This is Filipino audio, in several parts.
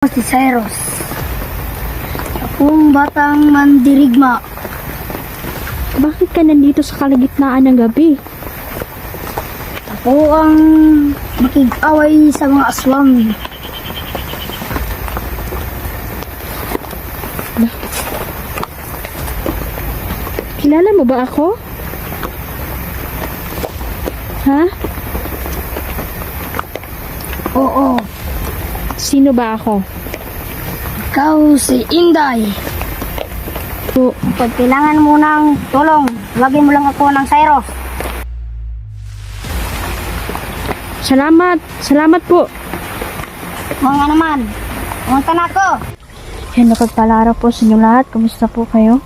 Si Cyrus, akong batang mandirigma. Bakit ka nandito sa kalagitnaan ng gabi? Ako ang makig-away sa mga aswang. Kilala mo ba ako? Ha? Oo, Sino ba ako? ikaw si Inday. Po, Pag kailangan mo ng tulong, lagyan mo lang ako ng Cyrus. salamat po. Mga naman, pumunta na ako. Yan, napagpala po sa inyo lahat. Kumusta po kayo?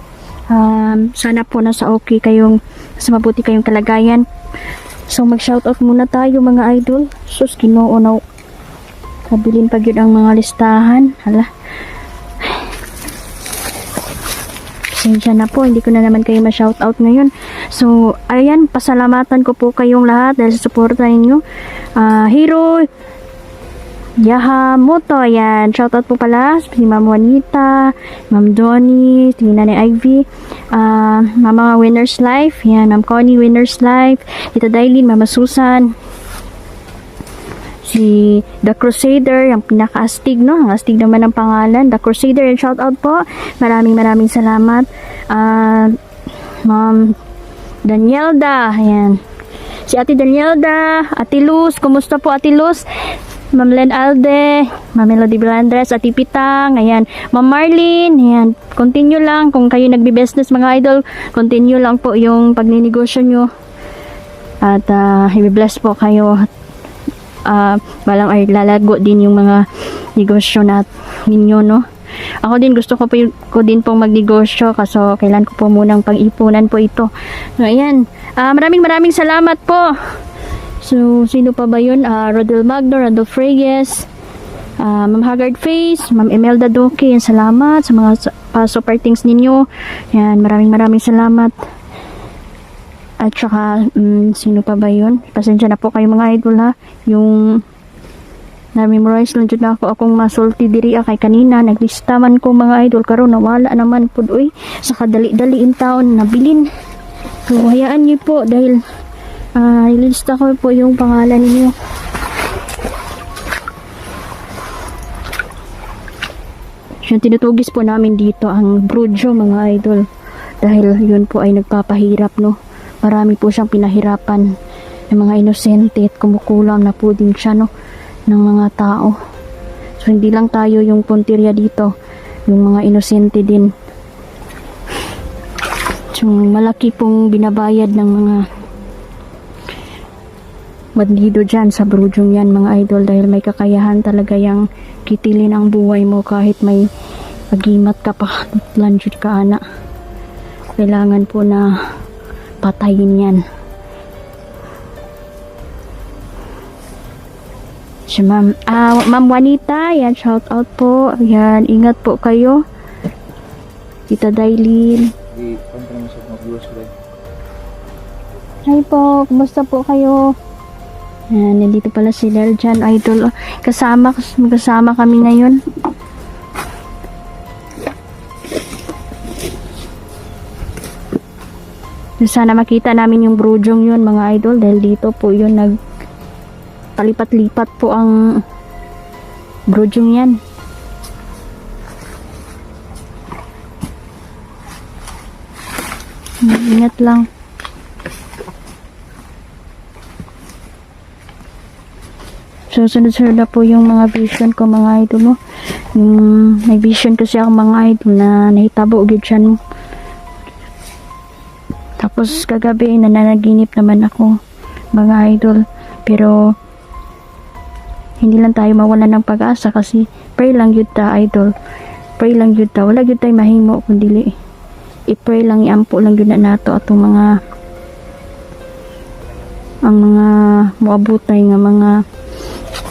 Sana po nasa okay kayong, nasa mabuti kayong kalagayan. So, mag-shoutout muna tayo mga idol. Sus, Ginoo na. Kabilin pag yun ang mga listahan. Hala. Pasensya na po, hindi ko na naman kayo ma-shoutout ngayon. So, ayan, pasalamatan ko po kayong lahat dahil sa suporta ninyo. Hero Yahamoto, ayan. Shoutout po pala si Ma'am Juanita, Ma'am Donnie, si Nanay Ivy, Mama Winner's Life, ayan, Ma'am Connie Winner's Life, Tita Dailin, Mama Susan, si The Crusader, yung pinaka-astig, no? Ang astig naman ng pangalan, The Crusader, and shoutout po. Maraming salamat. Ma'am Danielda, ayan. Si Ate Danielda, Ate Luz, kumusta po Ate Luz? Ma'am Len Alde, Ma'am Melody Blandres, Ate Pitang, ayan. Ma'am Marlene, ayan. Continue lang, kung kayo nagbi-business mga idol, continue lang po yung pagninegosyo nyo. At i-bless po kayo. Balang ay lalago din yung mga negosyo ninyo, no? Ako din gusto ko din pong magnegosyo kaso kailan ko po munang pang-ipunan po ito. So ayan, maraming salamat po. So sino pa ba yun? Rodel Magno, Randolph Reyes, Ma'am Haggard Face, Ma'am Imelda Duque, yan, salamat sa mga super things ninyo. Yan, maraming salamat. At saka, sino pa ba yun? Pasensya na po kayo mga idol ha. Yung na-memorize lang dyan ako akong masulti diri kay kanina. Naglistaman ko mga idol. Karon nawala naman po. Uy, sa kadali-daliin taon nabilin. So, hayaan niyo po dahil ilista ko po yung pangalan niyo. Yung tinutugis po namin dito ang brudyo mga idol. Dahil yun po ay nagpapahirap, no? Marami po siyang pinahirapan ng mga inosente at kumukulam na po din siya, no, ng mga tao. So, hindi lang tayo yung puntirya dito, yung mga inosente din. So, malaki pong binabayad ng mga bandido dyan sa brudyong yan, mga idol, dahil may kakayahan talaga yung kitilin ang buhay mo kahit may pagimat ka pa, lanjut ka, ana. Kailangan po na patayin yan. Si Ma'am Juanita, yan, shout out po. Yan, ingat po kayo. Tita Dailin. Hi po, kumusta po kayo? Yan, nandito pala si Leljan, idol. Magkasama kami ngayon. Sana makita namin yung brudyong yun mga idol dahil dito po yun palipat-lipat po ang brudyong yan. Ingat lang. So sunod-sunod na po yung mga vision ko mga idol, no? May vision kasi ako mga idol na nahitabo gid siya, no? Tapos kagabi nananaginip naman ako mga idol, pero hindi lang tayo mawalan ng pag-asa kasi pray lang yun ta idol, pray lang yun ta, wala yun tayo mahimo kundi i-pray lang, iampo lang yun na nato atong mga muabutay nga mga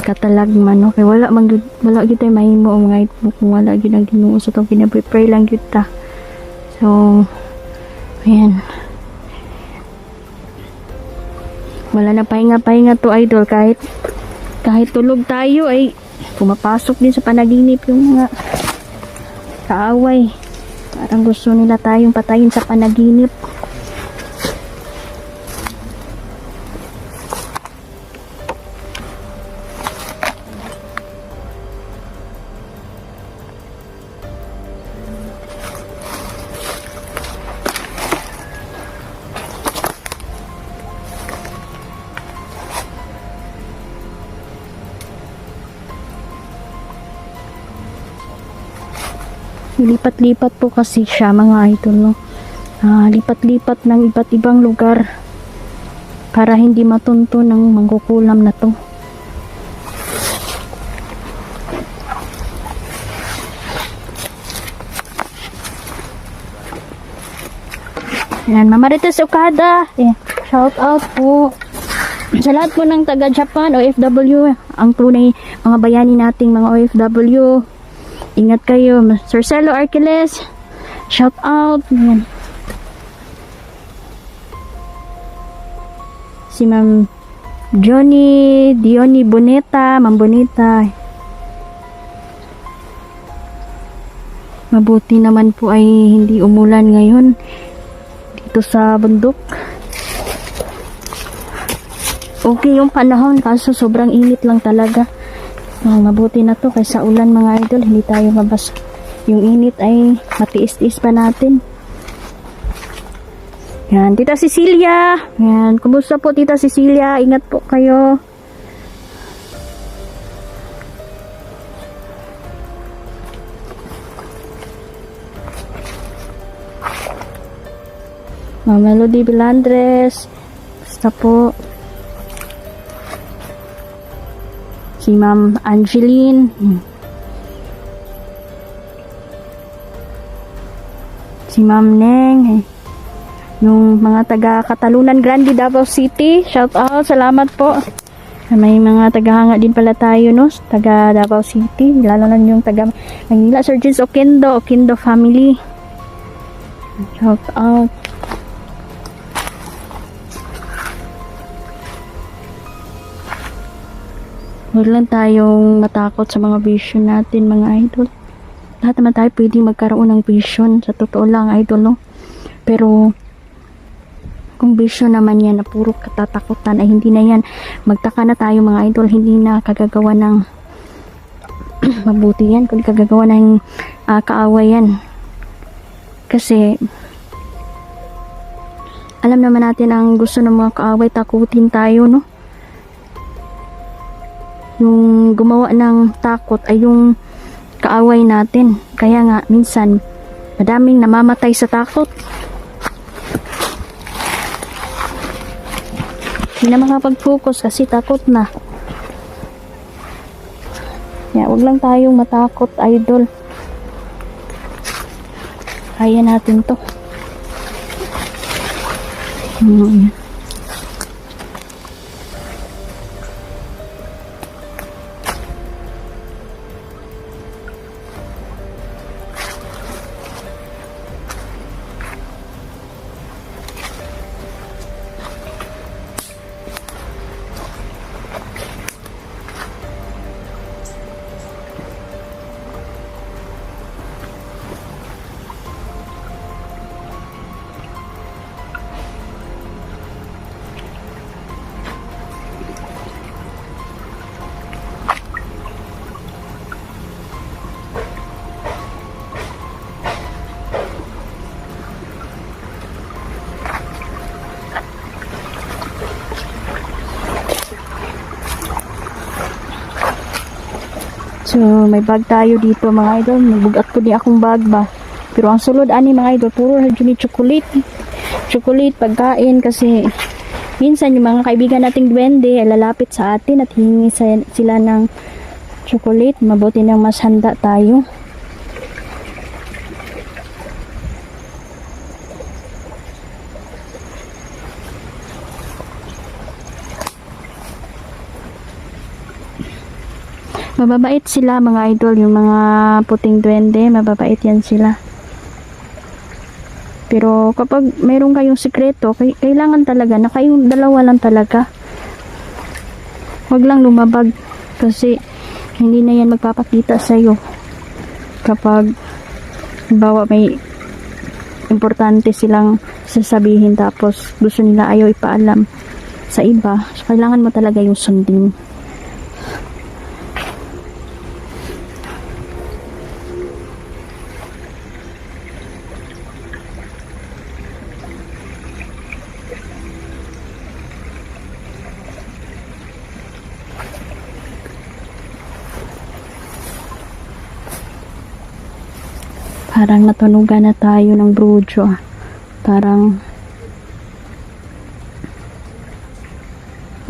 katalagman, okay? Wala yun tayo mahimo mga idol kung wala yun ang Ginoo, so itong pinapray lang yun ta. So ayan, wala na pahinga to idol, kahit tulog tayo ay pumapasok din sa panaginip yung mga kaaway. Parang gusto nila tayong patayin sa panaginip. Lipat-lipat po kasi siya mga idol, no? Lipat-lipat ng iba't ibang lugar para hindi matunto ng mangkukulam na to. Ayan, Mama Marites Okada, shout out po sa lahat po ng taga Japan, OFW, ang tunay mga bayani nating mga OFW. Ingat kayo. Sir Celo Arquiles, shout out. Ayan. Si Ma'am Diony Boneta, Ma'am Boneta. Mabuti naman po ay hindi umulan ngayon dito sa bundok. Okay yung panahon, kaso sobrang init lang talaga. Mabuti na to kaysa ulan mga idol, hindi tayo mabasa. Yung init ay matiis-tiis pa natin. Yan, Tita Cecilia. Yan, kumusta po Tita Cecilia? Ingat po kayo. Ma'am Melody Bilandres. Basta po. Si Ma'am Angeline. Si Ma'am Neng. Yung mga taga Katalunan Grande, Davao City. Shout out. Salamat po. May mga tagahanga din pala tayo, no? Taga Davao City. Lalo na yung taga Manila. Sir James Oquendo family. Shout out. Huwag lang tayong matakot sa mga vision natin mga idol. Lahat naman tayo pwedeng magkaroon ng vision. Sa totoo lang idol, no? Pero kung vision naman yan na puro katatakutan ay hindi na yan. Magtaka na tayo mga idol. Hindi na kagagawa ng mabuti yan. Kung kagagawa ng kaaway yan. Kasi alam naman natin ang gusto ng mga kaaway, takutin tayo, no? Yung gumawa ng takot ay yung kaaway natin. Kaya nga minsan madaming namamatay sa takot. Hindi na makapag-focus kasi takot na. Huwag lang tayong matakot idol. Kaya natin to. So, may bag tayo dito mga idol. Nagbugat ko din akong bag ba. Pero ang sulod ani mga idol, puro na chocolate. Chocolate, pagkain kasi minsan yung mga kaibigan nating duwende ay lalapit sa atin at hihingi sila ng chocolate. Mabuti nang mas handa tayo. Mababait sila mga idol, yung mga puting duwende, mababait yan sila. Pero kapag mayroon kayong sikreto, kailangan talaga na kayong dalawa lang talaga. Huwag lang lumabag kasi Hindi na yan magpapakita sa'yo kapag bawa may importante silang sasabihin tapos gusto nila ayaw ipaalam sa iba. So, kailangan mo talaga yung sundin. Parang natunugan na tayo ng brudyo. Parang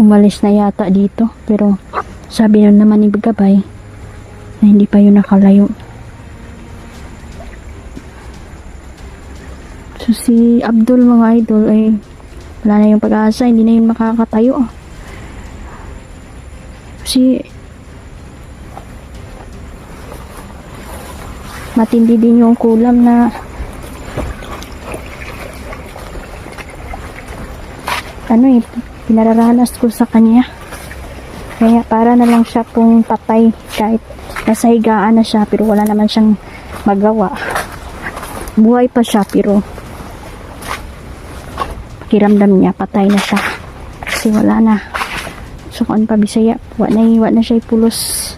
umalis na yata dito. Pero sabi nun naman ni Gabay na hindi pa yun nakalayo. So si Abdul, mga idol, ay wala na yung pag-asa. Hindi na yun makakatayo. Matindi din yung kulam na pinararanas ko sa kanya. Kaya para na lang siya pong patay kahit nasa higaan na siya pero wala naman siyang magawa. Buhay pa siya pero pakiramdam niya patay na siya kasi wala na. So kung pa Bisaya, wa na siya ipulos.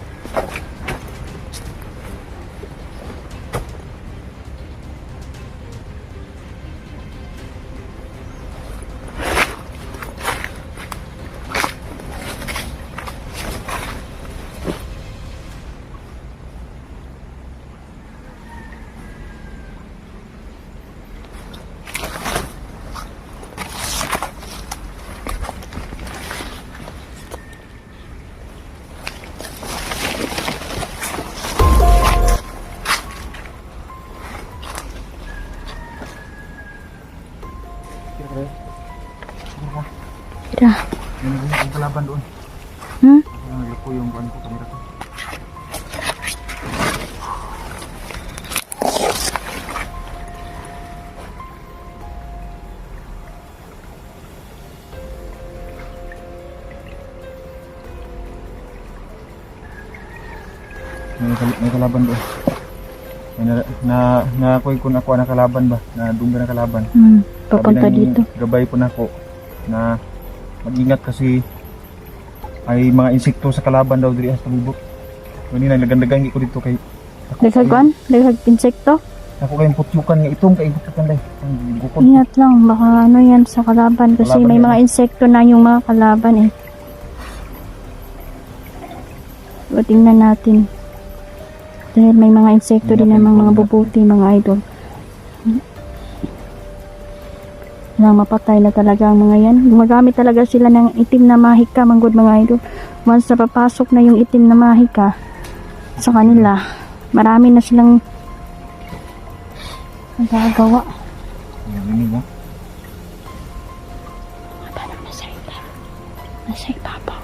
Kira. Yung kalaban doon. Hmm? Naglupo yung buwan ko, kamera ko. May kalaban doon. Nakuha ko na ako na kalaban ba? Na doon na kalaban. Papunta dito. Gabay po na ako na mag-ingat kasi ay mga insekto sa kalaban daw diri sa bubok. Kanina nagandaganggi ko dito kay Daghag insekto. ako kay putlukan nga itong kay putlukan dai. Gukod. Ingat lang, baka ano yan sa kalaban kasi Kalaban may yan. mga insekto na yung mga kalaban eh. So, tingnan natin. Dahil may mga insekto din namang mga bubuti, mga idol. Na mapatay na talaga ang mga yan. Gumagamit talaga sila ng itim na mahika, manggod mga idol. Once na papasok na yung itim na mahika sa kanila, marami na silang nagagawa. Yan ba? Parang nasa ibabaw.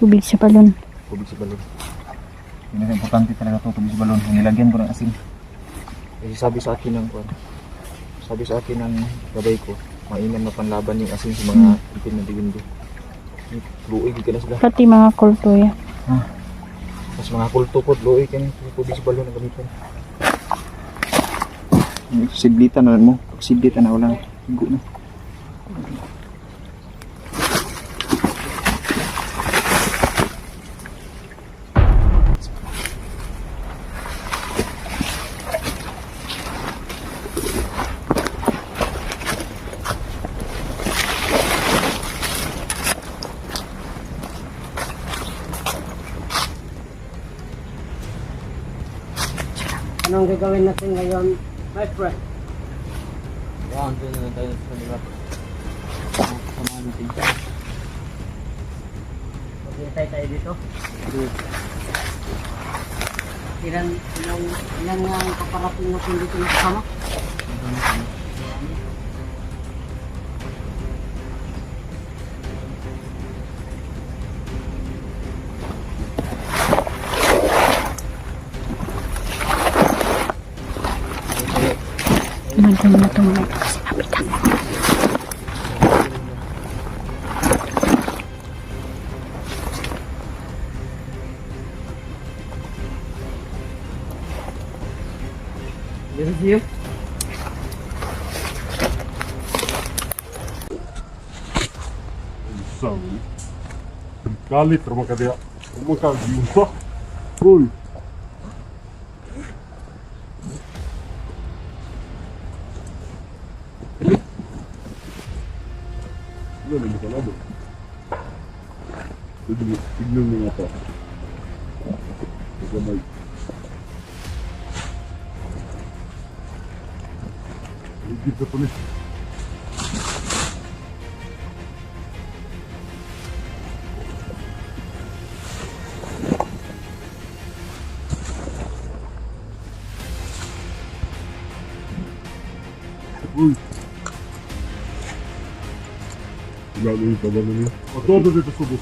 Tubig sa balon. Tubig sa balon. Yun ang importante talaga to, tubig sa balon. Nilagyan ko ng asin. Kasi sabi sa akin ng gabay ko, mainam na panlaban yung asin sa mga itim na diwindo. Luoy ka na sila. Pati mga kulto yan. Mas mga kulto po, luoy ka na tubig sa balon na gamitin. Siblitan na mo. Pag siblitan na walang higo na. Anong gagawin natin ngayon, my friend? Yan, doon na tayo sa kanila. Samahan natin siya. Maghintay tayo dito. Ilan nga ang kaparating natin dito na kasama? Iwan ko muna ito muna kasi mabigat. Yes, yes. Sabe? Kali terima kasih. Kamu kan jumpa. Oi. Ini bukan apa. Ini apa? Bagaimana? Kita tulis. Uy. Enggak nih, coba nih. Atau ada di tersebut.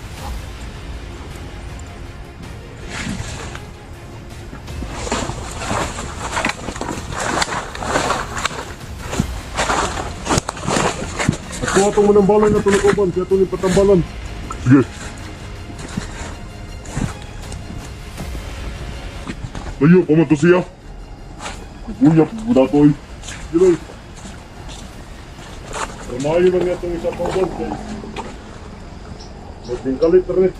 Ako atong manambalan na tulukoban, kaya itong ipatambalan. Sige. Layo, pamato siya. Buyap, budatoy. Gilay. Ramayo lang niya itong isang pangban kay magdingkalit na rin.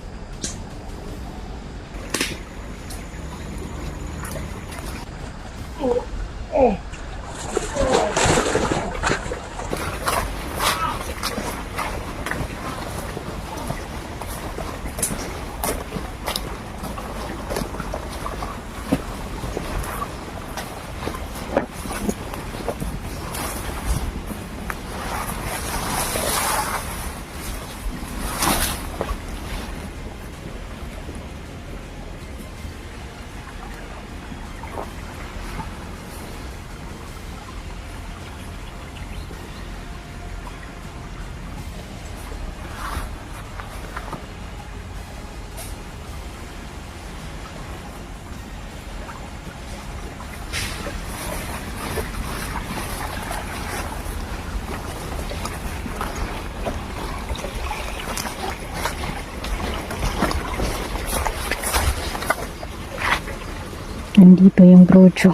Nandito yung brocho.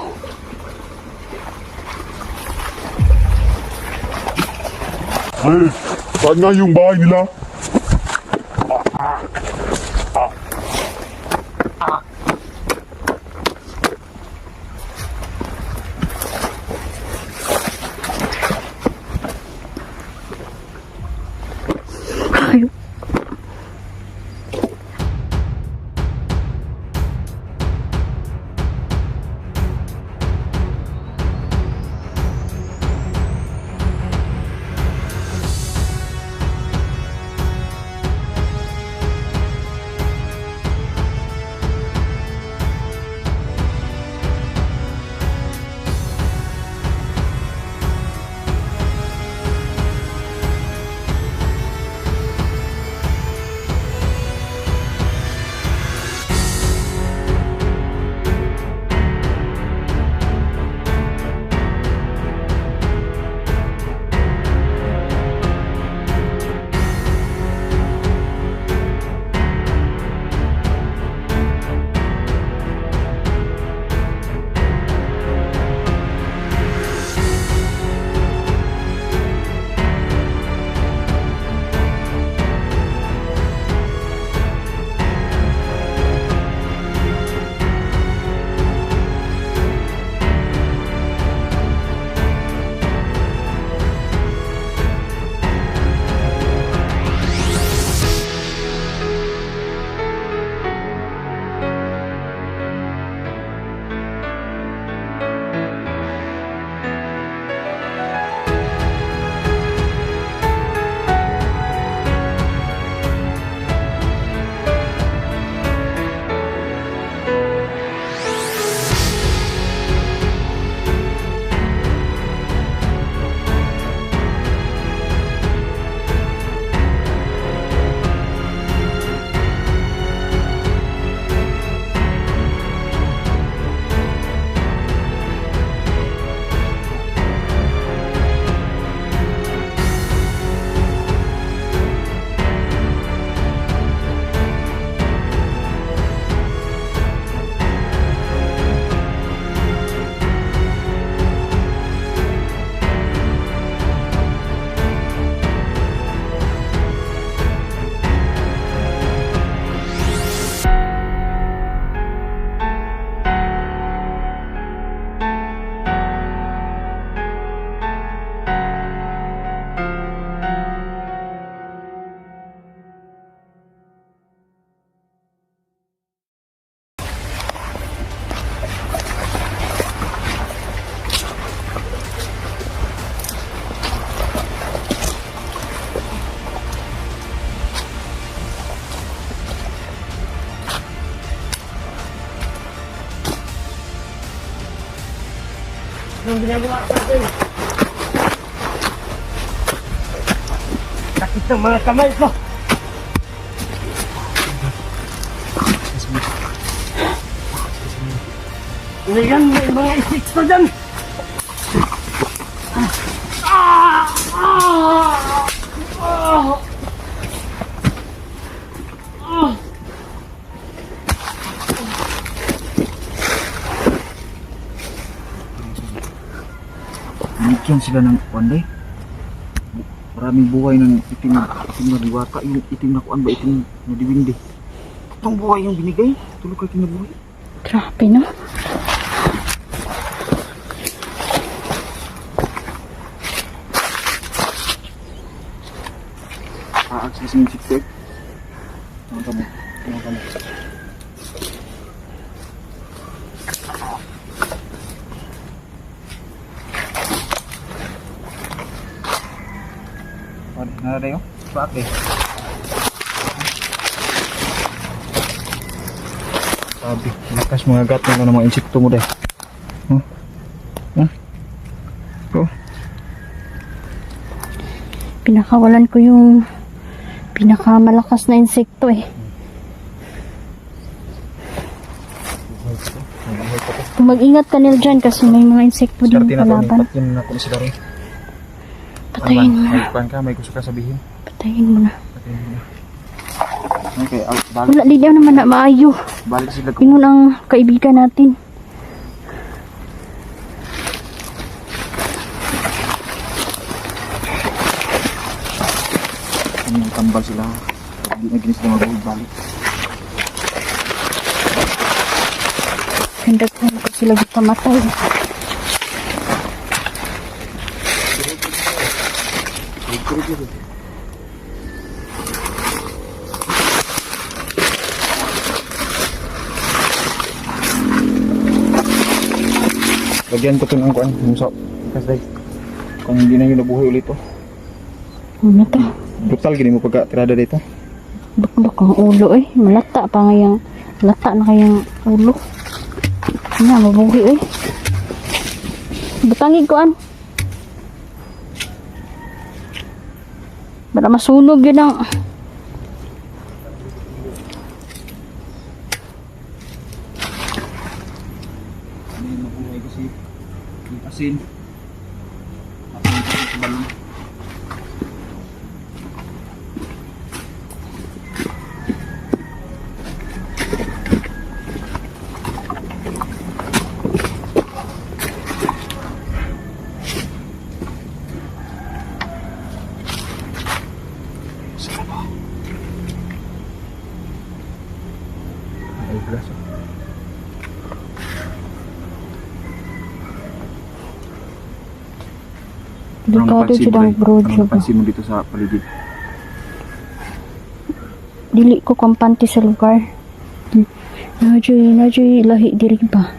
Hey, saan nga yung bahay nila? Ay, Anong ginagawa sa atin? Sakit ng mga kamay ko. Ngayon, may mga insekto dyan. Binigyan sila ng wanday. Maraming buhay ng itim na diwata. Yung itim na kuan ba, itim na diwindi. Itong buhay yung binigay. Tulog kayo kinabuhay. Grabe, no? Access yung siktek. Mga kamo. Mga kamo. Nara yun? Bakit? Sabi, lakas mga gat ng mga insekto mo dahil. Pinakawalan ko yung pinakamalakas na insekto eh. Mag-ingat ka nila dyan kasi may mga insekto din Swerte na to, palaban. patayin na ako ni sila rin. Patayin mo na. May kuhan ka, may gusto ka sabihin. Patayin mo na. Patayin mo na. Okay, balik, Wala, di daw naman na maayo. balik sila. Ingon ang kaibigan natin. Tambal sila. Hindi na ginis na mag-uwi balik. Ganda ko sila kita matay. Lagyan ko ito ng kuhan. Musa. Kasi kung hindi na yun nabuhay ulit to. Ano to? Brutal gini mo pagka-tirada dito. Bukbuk ang ulo eh. Malata pa ngayang. Malata na kayang ulo. Ano, mabuhi eh. Butangig ko an. Para masunog yun ang... Ano yung mabuhay kasi yung asin. Asin kasi sa balon. Ay, braso. Delikado silang brood Anong pansin mo dito sa paligid? Dili ko kampante sa lugar. Najoy lahi diri ba?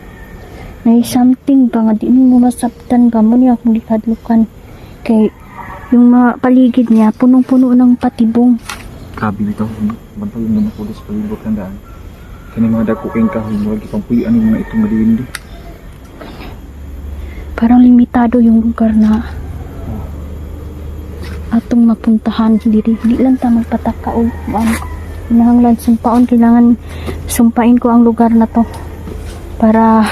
May something ba nga di mo masabtan ba mo niya akong likadlukan. Kay yung mga paligid niya punong-puno ng patibong. Grabe nito. Bantay yung mga pulis palibot ng daan. Kani mga dako kayong kahoy mo. Lagi pang puyan yung mga itong madiindi. Parang limitado yung lugar na atong mapuntahan diri. Di lang ta magpataka og nahanglan sumpaon, kailangan sumpain ko ang lugar na to para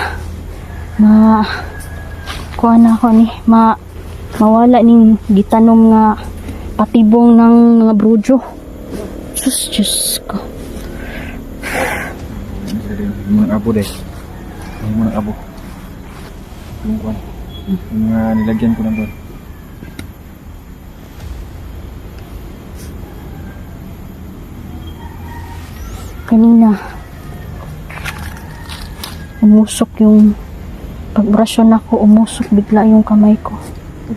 kuha na ako ni mawala ning gitanom nga patibong ng mga brudyo. Diyos ko. Yung mga abo deh. Yung mga abo. Yung kuwan. Yung mga nilagyan ko na doon. Kanina umusok yung pagbrasyon ako, umusok bigla yung kamay ko.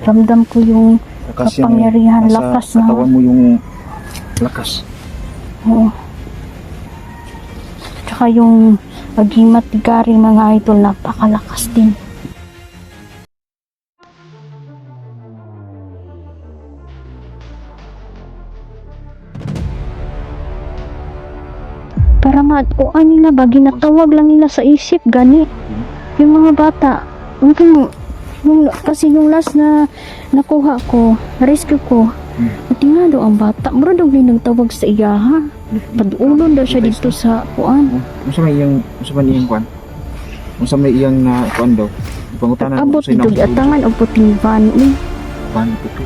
Ramdam ko yung Lakas yan, kapangyarihan, nasa lakas na. katawan mo yung lakas. Oo. Tsaka yung agimat gari mga idol, napakalakas din. Para matuan nila ba, ginatawag lang nila sa isip, gani. Yung mga bata, Kasi yung last na nakuha ko, na-rescue ko, pati nga daw ang bata. Mura daw din nagtawag sa iya, ha? Padulon daw siya dito sa kuan. Unsa may iyang kuan? Unsa may iyang na kuan daw? Pangutanan Abot dito atangan o puting van. Van puti.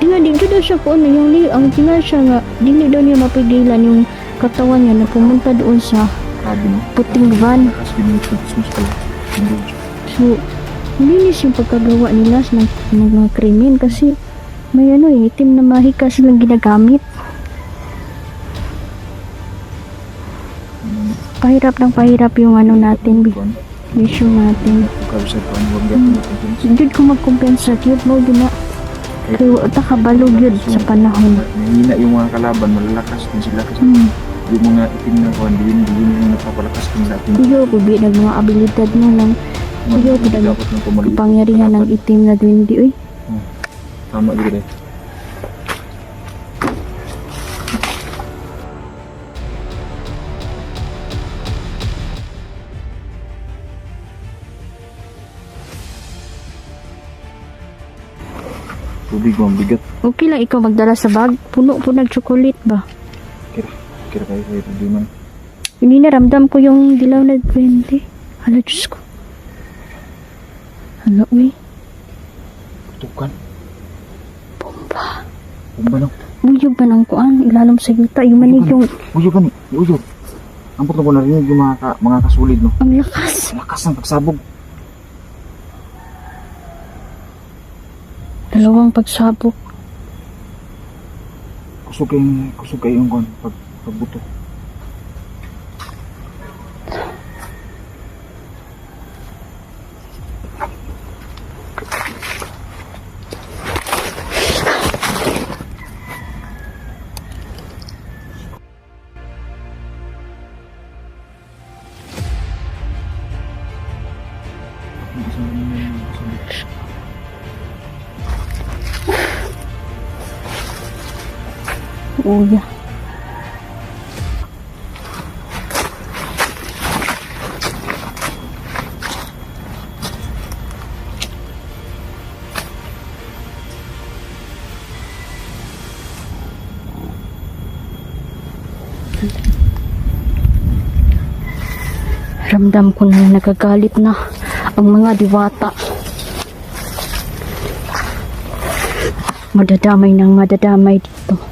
Tinga dito daw siya kuan yung ang tinga siya nga dili daw niya mapigilan yung katawan niya na pumunta doon sa Sabi no. puting van. Kasi binutugos pala. So, linis yung pagkagawa nila ng mga krimen kasi may itim na mahika silang ginagamit. Pahirap yung natin, issue natin. Kasi kuan wag gyud Hindi ko magkompensate yun, no, di na. Kaya wata kabalog yun sa panahon. Mahina yung mga kalaban, malalakas din sila kasi yung mga itim na kuan, din yung napapalakas din natin. Iyo, kubi ng mga abilidad na lang. Iyo, pinag Dapat nang pumalit. kapangyarihan ng itim na duwindi, uy. Tama gitu deh. Tubig mo ang bigat. Okay lang ikaw magdala sa bag. Puno po ng chocolate ba? Kira kayo kayo problema. Hindi naramdam ko yung dilaw na 20. Hala, Diyos ko. Hala, uy. Tukan. Bomba. Bomba no. Buyog ba ng kuan? Ilalim sa yuta. Yung manig yung... Uyog kan. Uyog. Ang puto ko narinig yung mga kasulid no. Ang lakas. Lakas ng pagsabog. Dalawang pagsabog. Kusog kayo yung kon pagbuto. Uya. Ramdam ko na nagagalit na ang mga diwata. Madadamay ng madadamay dito.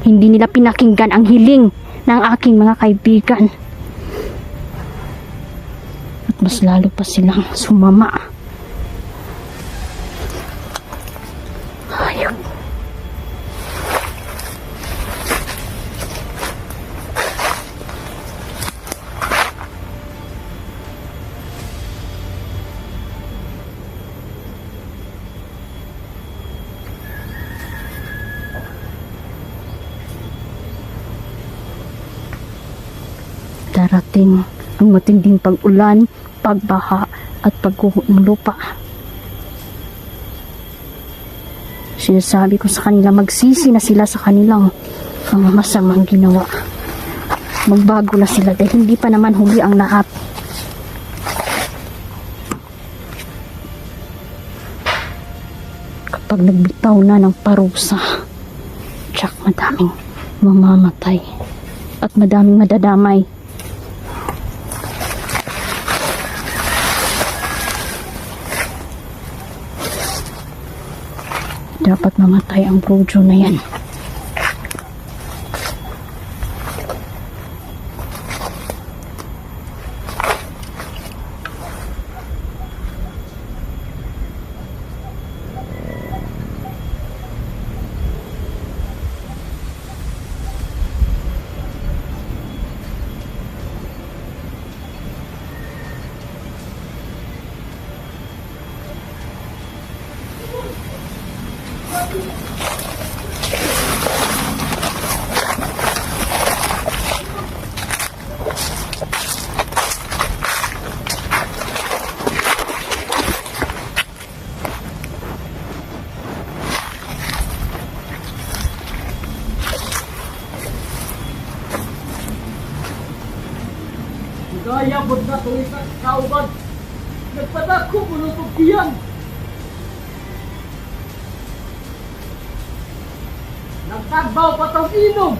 Hindi nila pinakinggan ang hiling ng aking mga kaibigan. At mas lalo pa silang sumama. Hayop. Darating ang matinding pag-ulan, pagbaha at pagguho ng lupa. Sinasabi ko sa kanila, magsisi na sila sa kanilang mga masamang ginawa. Magbago na sila dahil hindi pa naman huli ang lahat. Kapag nagbitaw na ng parusa, tsak madaming mamamatay at madaming madadamay. Dapat mamatay ang brojo na yan. Gaya, bud na tuloy sa kaubad. Nagpadako mo ng tugkiyan. Nagtagbaw pa tong inom.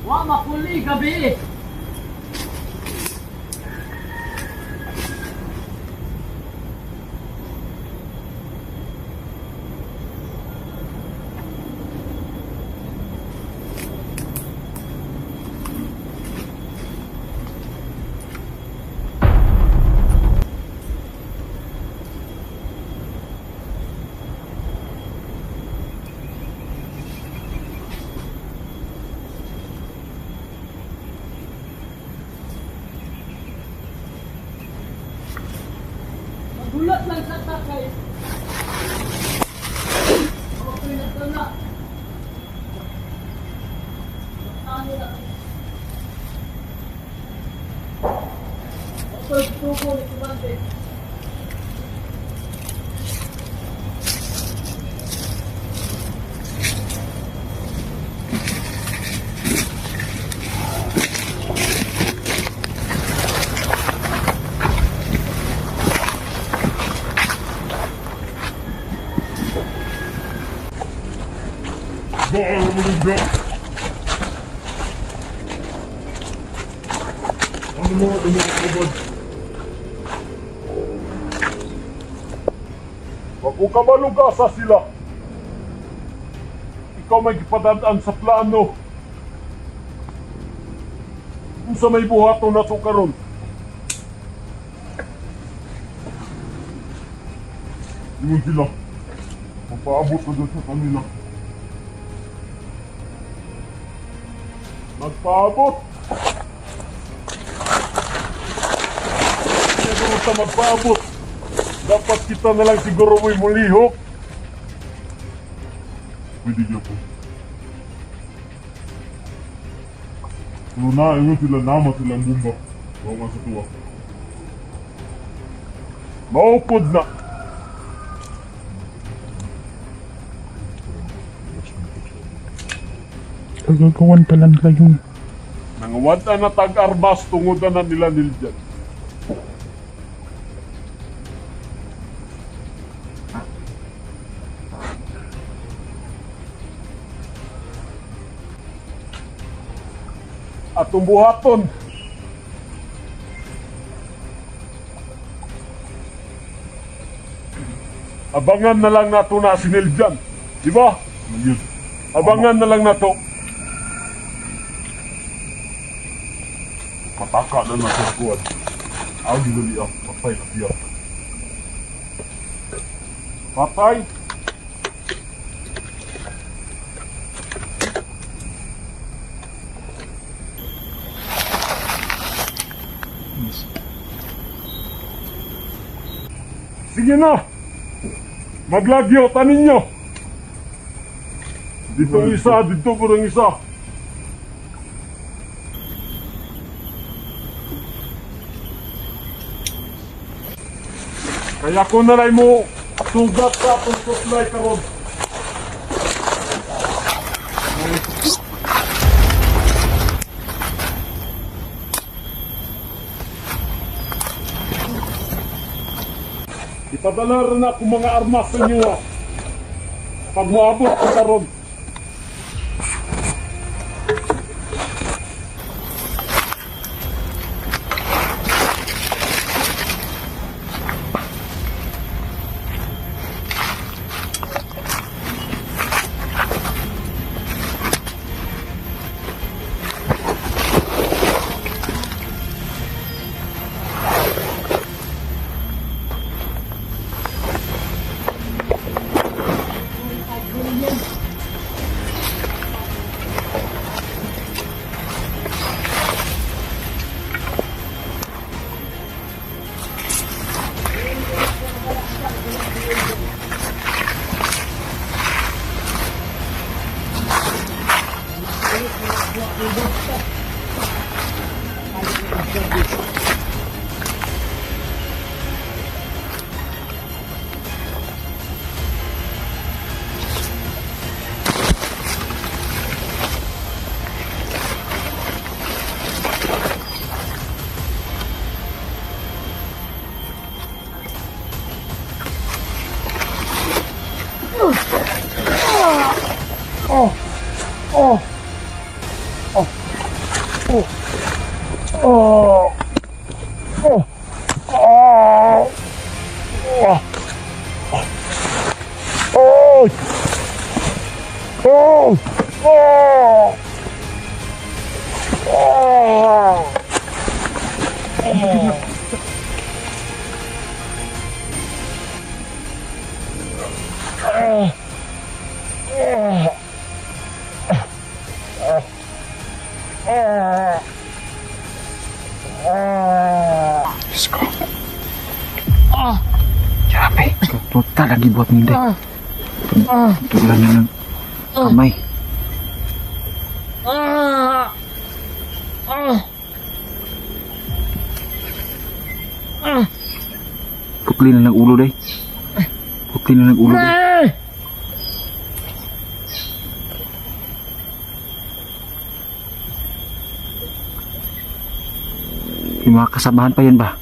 Wa mapuli gabi. Gulat lang sa takay. Ako ko'y nagdala. Ano na? Ako'y tuko ni Kumante. Bawal mo nila. Ano mo kabad? Wag ko kamalugasa sila. Ikaw may ipadadaan sa plano. Kung sa may buhato na to karon. Yun sila. Mapaabot na doon sa kanila. Magpaabot! Siguro sa magpaabot. Dapat kita na lang siguro mo'y mulihok. Pwede niya po. Pero na sila naman silang bumba. Bawa nga sa tuwa. Maupod na! Gagawan pa lang kayo. Nangawanta na tag-armas tungudan na nila niljan. Atong buhaton. Abangan na lang nato na si Niljan. Diba? Abangan na lang nato. Mataka na nasa kuwan. Ako ginuli ang patay na siya. Patay! Sige na! Maglagyo, tanin nyo! Dito isa, dito kurang isa. Kaya ko na lang mo sugat sa atong supply karon. Ipadala rin ako mga armas sa inyo. Pag maabot ko karon. Diyos ko. Grabe. Total lagi buat ninday. Tulan na ng kamay. Putli na ng ulo day. Putli na ng ulo day. Yung mga kasabahan pa yan ba?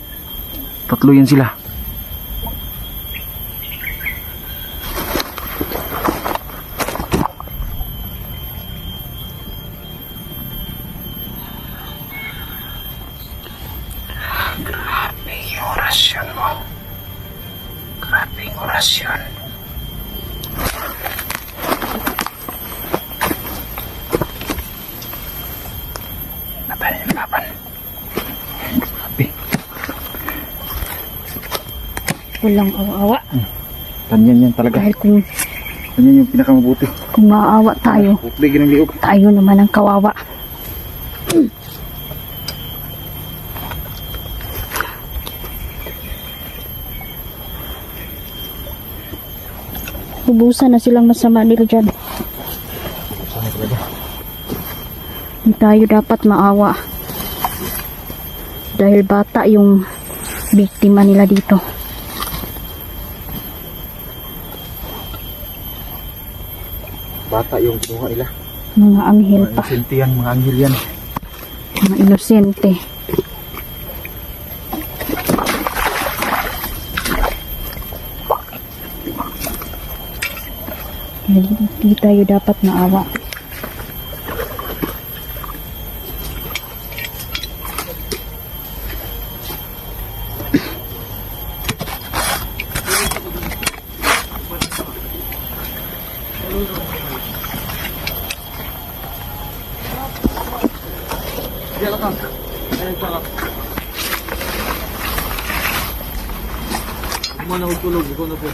Tatlo yan sila. Grabe yung orasyon mo. Grabe yung orasyon. Laban yung laban. Grabe. Walang awa-awa. Ganyan yan talaga. Dahil kung Ganyan yung pinakamabuti. maawa tayo, Putligin ng liog. tayo naman ang kawawa. Ubusan na silang masama nila dyan. Hindi tayo dapat maawa. Dahil bata yung biktima nila dito. Bata yung kinuha nila. Mga anghel Mga pa. inosente yan, mga anghel yan. Mga inosente. Hindi tayo dapat maawa. Kumana ko tulog, ikaw na po.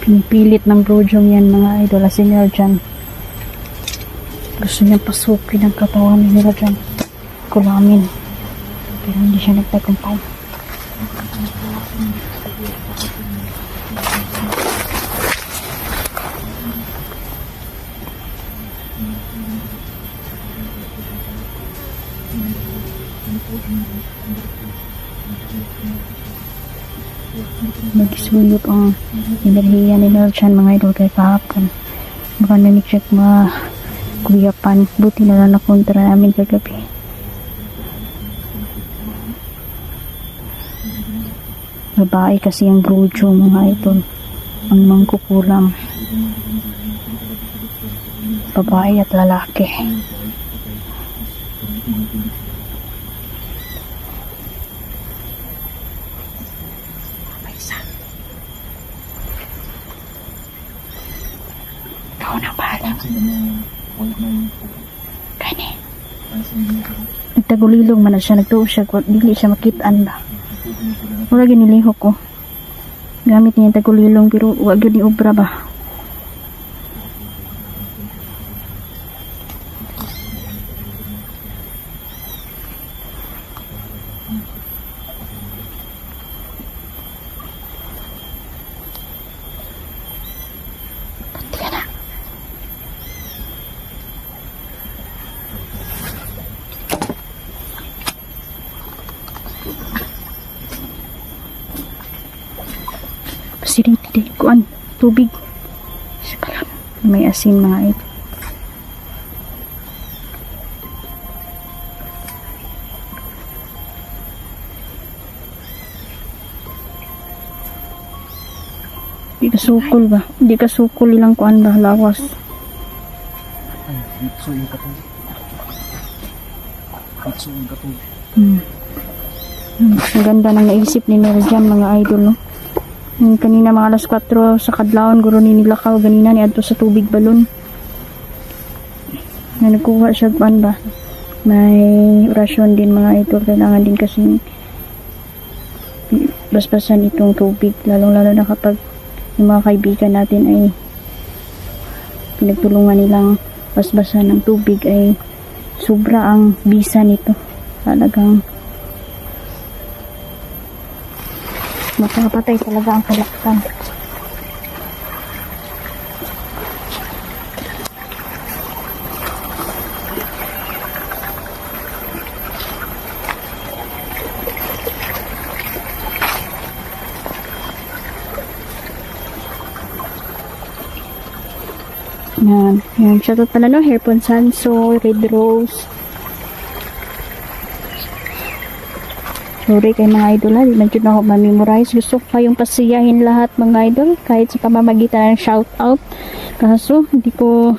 Pinipilit ng brojong yan mga idol. Si nila dyan. Gusto niya pasukin ang katawan nila dyan. Kulamin. Pero hindi siya nagtagumpay. Nagsulok ang enerhiya nila dyan mga idol kay kahapon. Baka nanicheck mga kuyapan. Buti na lang napunta namin kagabi. Babae kasi ang brojo mga idol. Ang mangkukulam. Babae at lalaki. Ikaw na bahala. Kani. Nagtagulilong man na siya. Nagtuo siya. Dili siya makitaan ba. Wala ginilihok ko. Gamit niya yung tagulilong pero wag yun ni obra ba. Di, kuan, tubig. Saka lang, may asin mga idol. Di ka sukol ba? Di ka sukol ilang kuan ba? Lawas. Ay, bitso yung katong. Bitso yung katong. Ang ganda ng naisip ni Nerjan mga idol, no? Kanina mga alas 4 sa kadlawon guro ni nilakaw ganina ni adto sa tubig balon. Na nagkuha siya kuan ba? May orasyon din mga idol, kailangan din kasi basbasan itong tubig, lalong-lalo na kapag yung mga kaibigan natin ay pinagtulungan nilang basbasan ng tubig, ay sobra ang bisa nito. Talagang makakapatay talaga ang kalaktan. Yan. Shoutout pala no, Hairpon Sanso, Red Rose. Sorry kay mga idol ha, di man dyan ako ma-memorize. Gusto ko kayong pasiyahin lahat mga idol, kahit sa pamamagitan ng shoutout. Kaso, hindi ko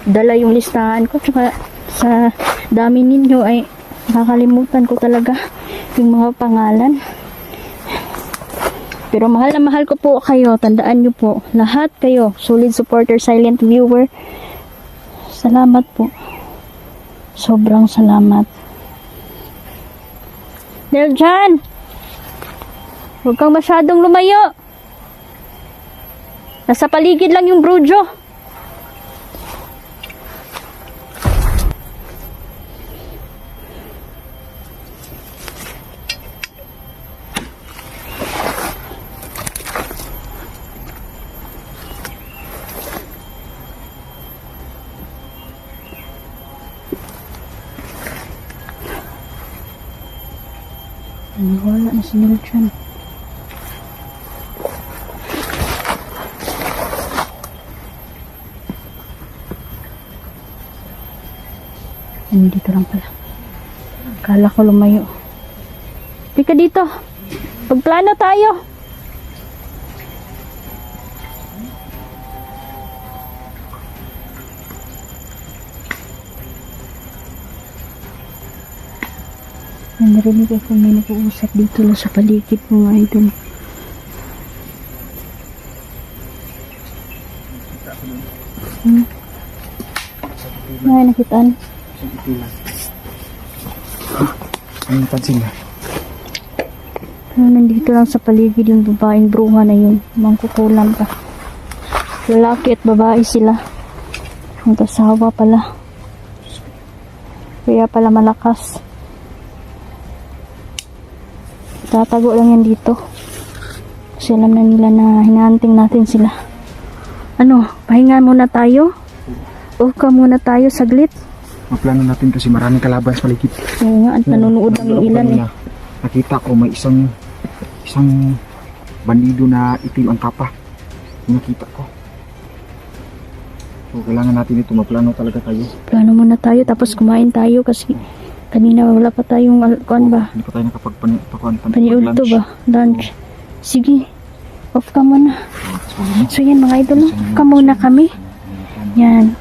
dala yung listahan ko. Tsaka sa dami ninyo ay nakakalimutan ko talaga yung mga pangalan. Pero mahal na mahal ko po kayo. Tandaan nyo po, lahat kayo, solid supporter, silent viewer. Salamat po. Sobrang salamat. Nerjan! Huwag kang masyadong lumayo. Nasa paligid lang yung brujo. Wala na si Nerjan. Dito lang pala. Kala ko lumayo. Di ka dito. Pagplano tayo. Narinig ako may nag-uusap dito lang sa paligid mga idol. May nakitaan. Ano napansin na? Nandito lang sa paligid yung babaeng bruha na yun. Mangkukulam pa. Lalaki at babae sila. Ang kasawa pala. Kaya pala malakas. Tatago lang yan dito. Kasi alam na nila na hinahanting natin sila. Ano, pahinga muna tayo? O ka muna tayo saglit? Maplano natin kasi maraming kalaban sa paligid. Oo nga, at nanonood ang yung ilan eh. Nakita ko may isang bandido na itim ang kapa. Yung nakita ko. So kailangan natin ito, maplano talaga tayo. Plano muna tayo, tapos kumain tayo kasi kanina wala pa tayong kuan ba? Hindi pa tayo nakapagpakuan. Paniulto ba? Lunch. Sige. Off ka muna. So yan mga idol, off ka muna kami. Yan.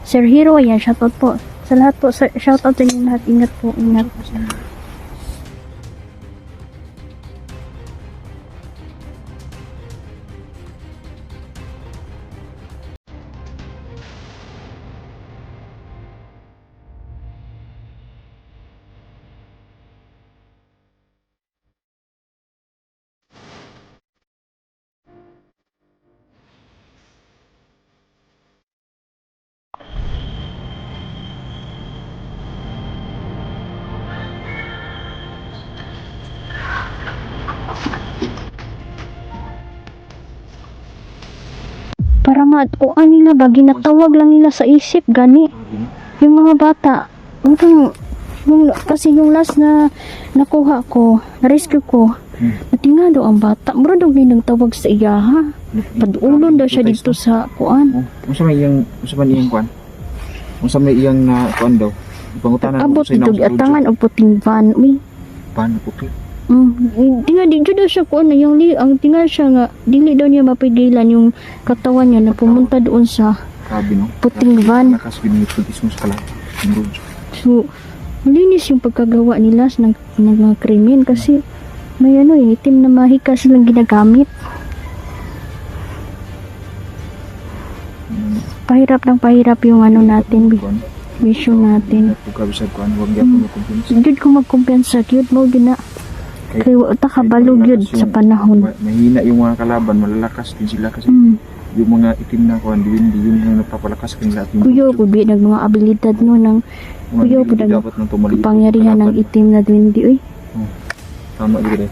Sir Hero, yan. Shoutout po. Sa lahat po. Shoutout sa inyo lahat. Ingat po. Ingat. Para matuan nila ba, ginatawag lang nila sa isip, gani. Yung mga bata, kasi yung last na nakuha ko, na-rescue ko, Natinga daw ang bata. Mura daw ni nagtawag sa iya ha. Padulon daw siya dito sa kuan. Unsa man iyang kuan? Unsa man iyang na kuan daw? Pangutanan Abot dito atangan og puting van. Uy. Paano puti? Tinga dito daw siya kuan na yung ang tinga siya nga dili daw niya mapigilan yung katawan niya na pumunta doon sa Grabe no. puting van. Lakas binipultismo sa kalat. So, malinis yung pagkagawa nila ng mga krimen kasi may itim na mahika silang ginagamit. Pahirap yung natin, mission natin. Pagkabisag kuan, huwag gyapon mo kumpiyansa. Gyud ko magkumpiyansa, gyud mo gina. Kay wa ta kabalog gyud sa panahon. Mahina yung mga kalaban, malalakas din sila kasi yung mga itim na kuan, diwindi yung mga nagpapalakas kanila at Kuyo ko bi nag mga abilidad no ng kuyo po nang dapat nang tumali. kapangyarihan ng itim na duwindi oy. Tama gyud eh.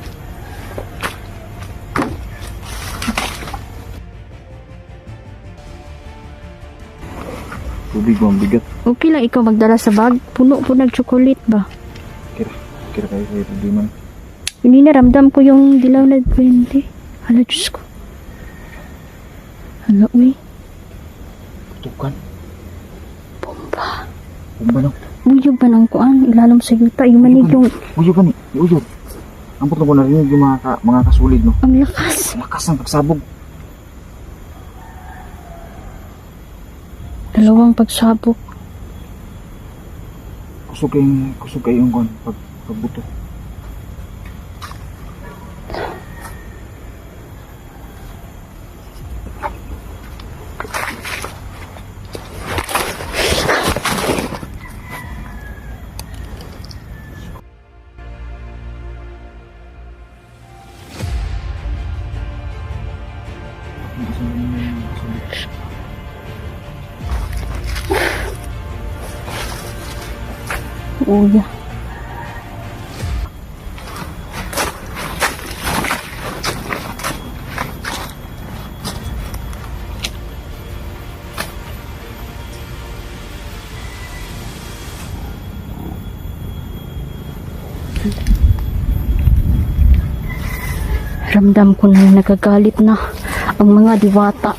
Tubig mo ang bigat. Okay lang ikaw magdala sa bag, puno po ng chocolate ba? Kira kayo sa problema. Hindi naramdam ko yung dilaw na duwende. Hala Diyos ko. Hala uy. Tukan. Bomba. Bomba no. Uyog ba ng kuan? Ilalim sa yuta. Yung manig yung... Uyog gani. Uyog. Ang puto ko narinig yung mga kasulid no. Ang lakas. Lakas ng pagsabog. Dalawang pagsabog. Kusog kayo yung kuan pagbuto. Uya. Ramdam ko na nagagalit na ang mga diwata.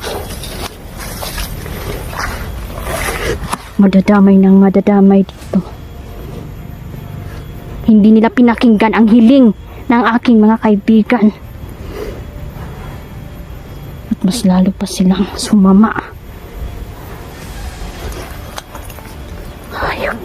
Madadamay ng madadamay dito. Hindi nila pinakinggan ang hiling ng aking mga kaibigan. At mas lalo pa silang sumama. Hayop.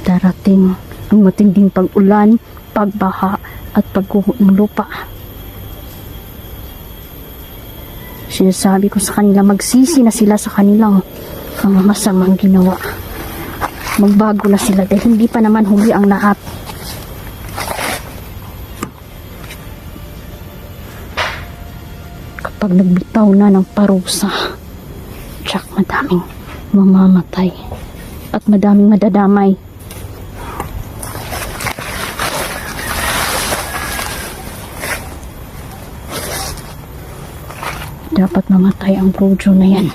Darating ang matinding pag-ulan, pagbaha at pagguho ng lupa. Sinasabi ko sa kanila, magsisi na sila sa kanilang mga masamang ginawa. Magbago na sila dahil hindi pa naman huli ang lahat. Kapag nagbitaw na ng parusa, tsak madaming mamamatay at madaming madadamay. Dapat mamatay ang Brojo na yan.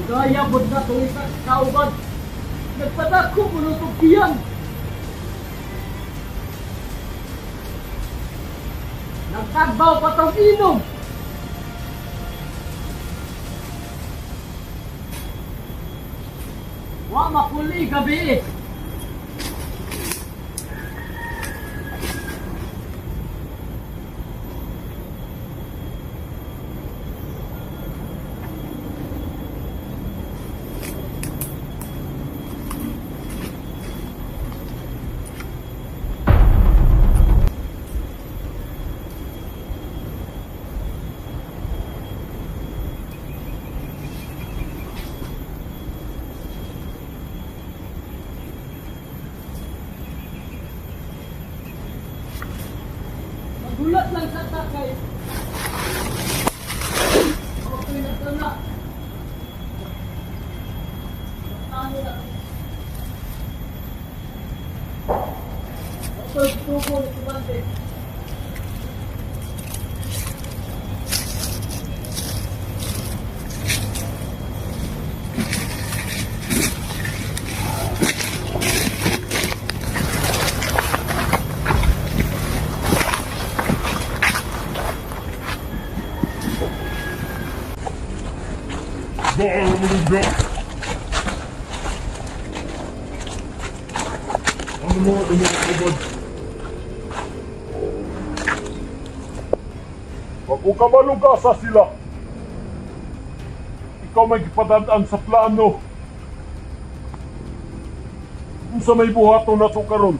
Gaya bod na itong isang kaubad. Nagpadako mo ng tugtiyan. Nagtagbaw pa itong inom. Mama Puli gabi. Gulat lang sa takay. Okay na tala. Ano na? Ito tubo ni Kumante. Ano mo ubod? Wag ko kamalugasa sila. Ikaw may gipadadaan sa plano. Kung sa may buhaton na to karon.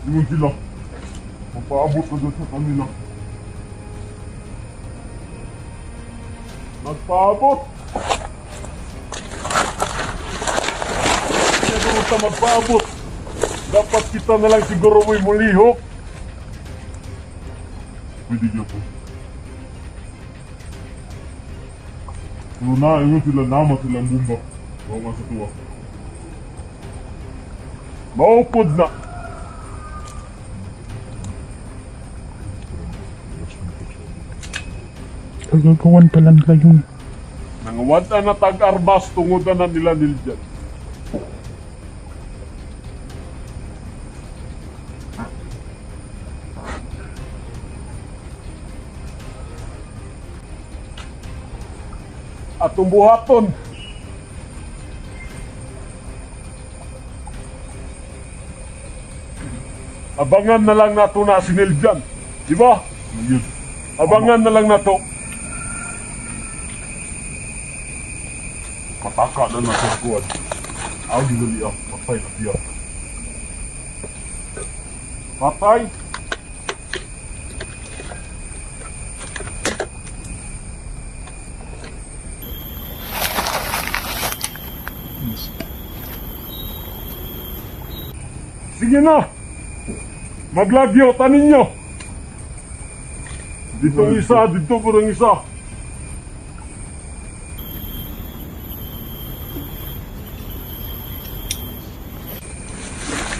Yun sila. Magpaabot na doon sa kanila. Magpaabot! Kaya doon sa magpaabot, dapat kita na lang siguro mo'y mulihok. Pwede niyo po. Pero na sila naman silang bumba. Mga sa tuwa. Maupod na! Gagawan pa lang kayo. Nangawad na tag-armas tungodan na nila niljan. At buhaton. Abangan na lang nato na si Niljan. Di ba? Abangan na lang nato. Pataka na nasa kuwan. Ayaw nila niya. Patay na siya. Patay! Sige na! Maglagyo, tanin nyo! Dito isa, dito parang isa.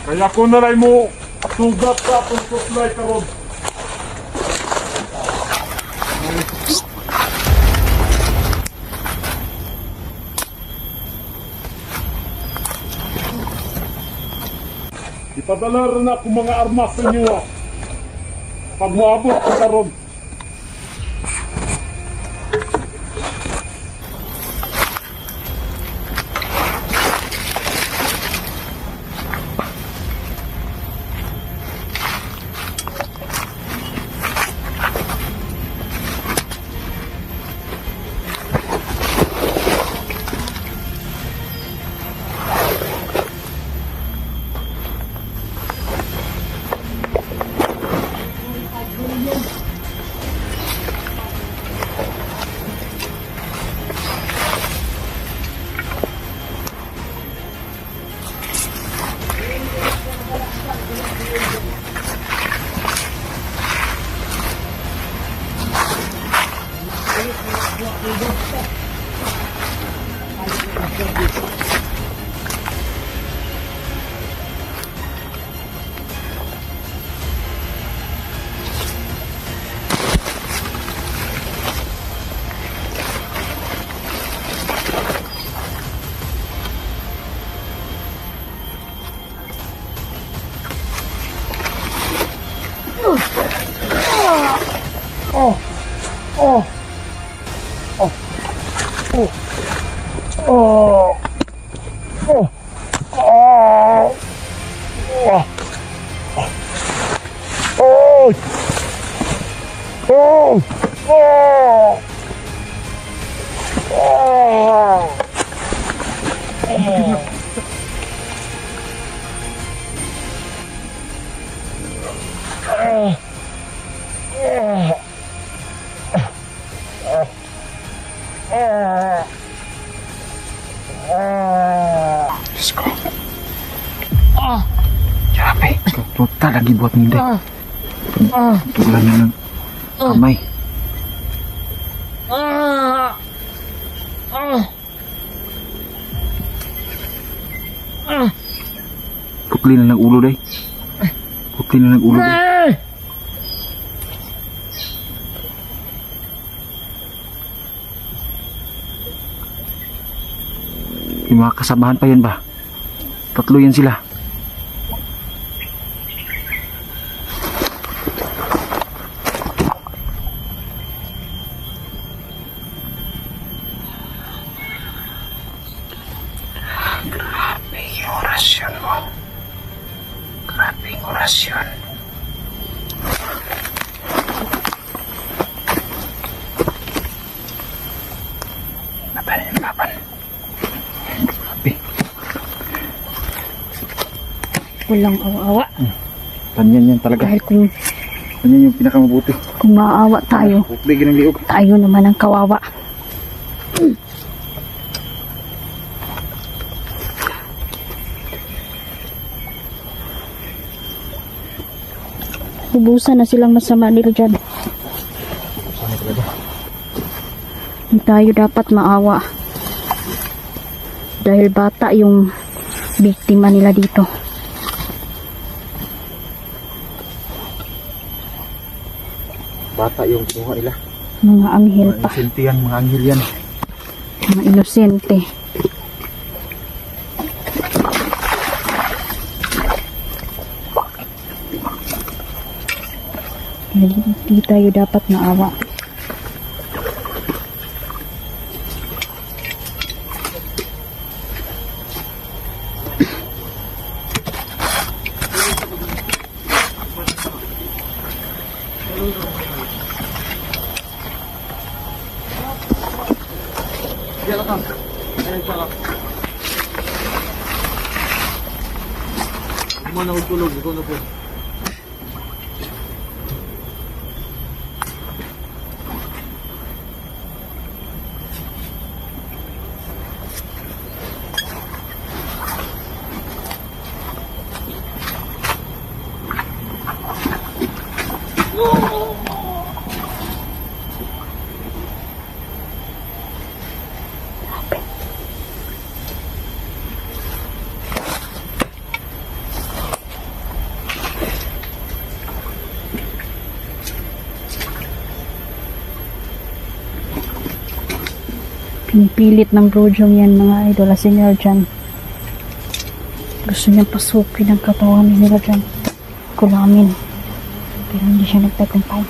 Kaya ko na lang mo sugat sa atong supply karon. Ipadala rin ako mga armas sa inyo. Pag maabot ko karon. Diyos ko. Grabe. Total lagi buat ni Inday. Tulan na ng kamay. Putli na ng ulo day. Putli na ng ulo day. Yung mga kasamahan pa yan ba? Tatlo yan sila. Grabe yung orasyon mo. Grabe yung orasyon. Laban yung laban. Grabe. Walang awa-awa. Tanyan yan talaga. Dahil kung Tanyan yung pinakamabuti. maawa tayo, Putli ng liog. tayo naman ang kawawa. Ubusan na silang masama nila dyan. Hindi tayo dapat maawa. Dahil bata yung biktima nila dito. Bata yung kinuha nila. Mga anghel Mga pa. inosente yan, mga anghel yan. Mga inosente. Hindi tayo dapat maawa. Kumana ko tulog, ikaw na po. Pinipilit ng brojong yan mga idol. Kasi nila dyan. Gusto niyang pasukin ang katawan nila dyan. Kulamin. Pero hindi siya nagtagumpay.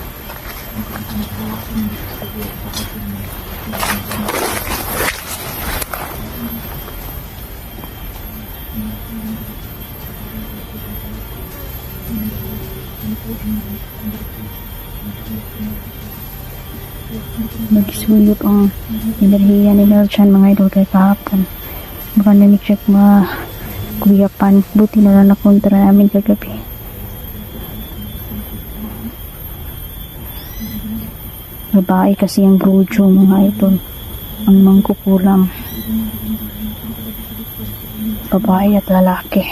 Nagsulok ang enerhiya ni Nelchan mga idol kay kahapon. Baka nani-check kuyapan. Buti na lang nakontra namin kagabi. Babae kasi ang brojo mga idol. Ang mangkukulam. Babae at lalaki.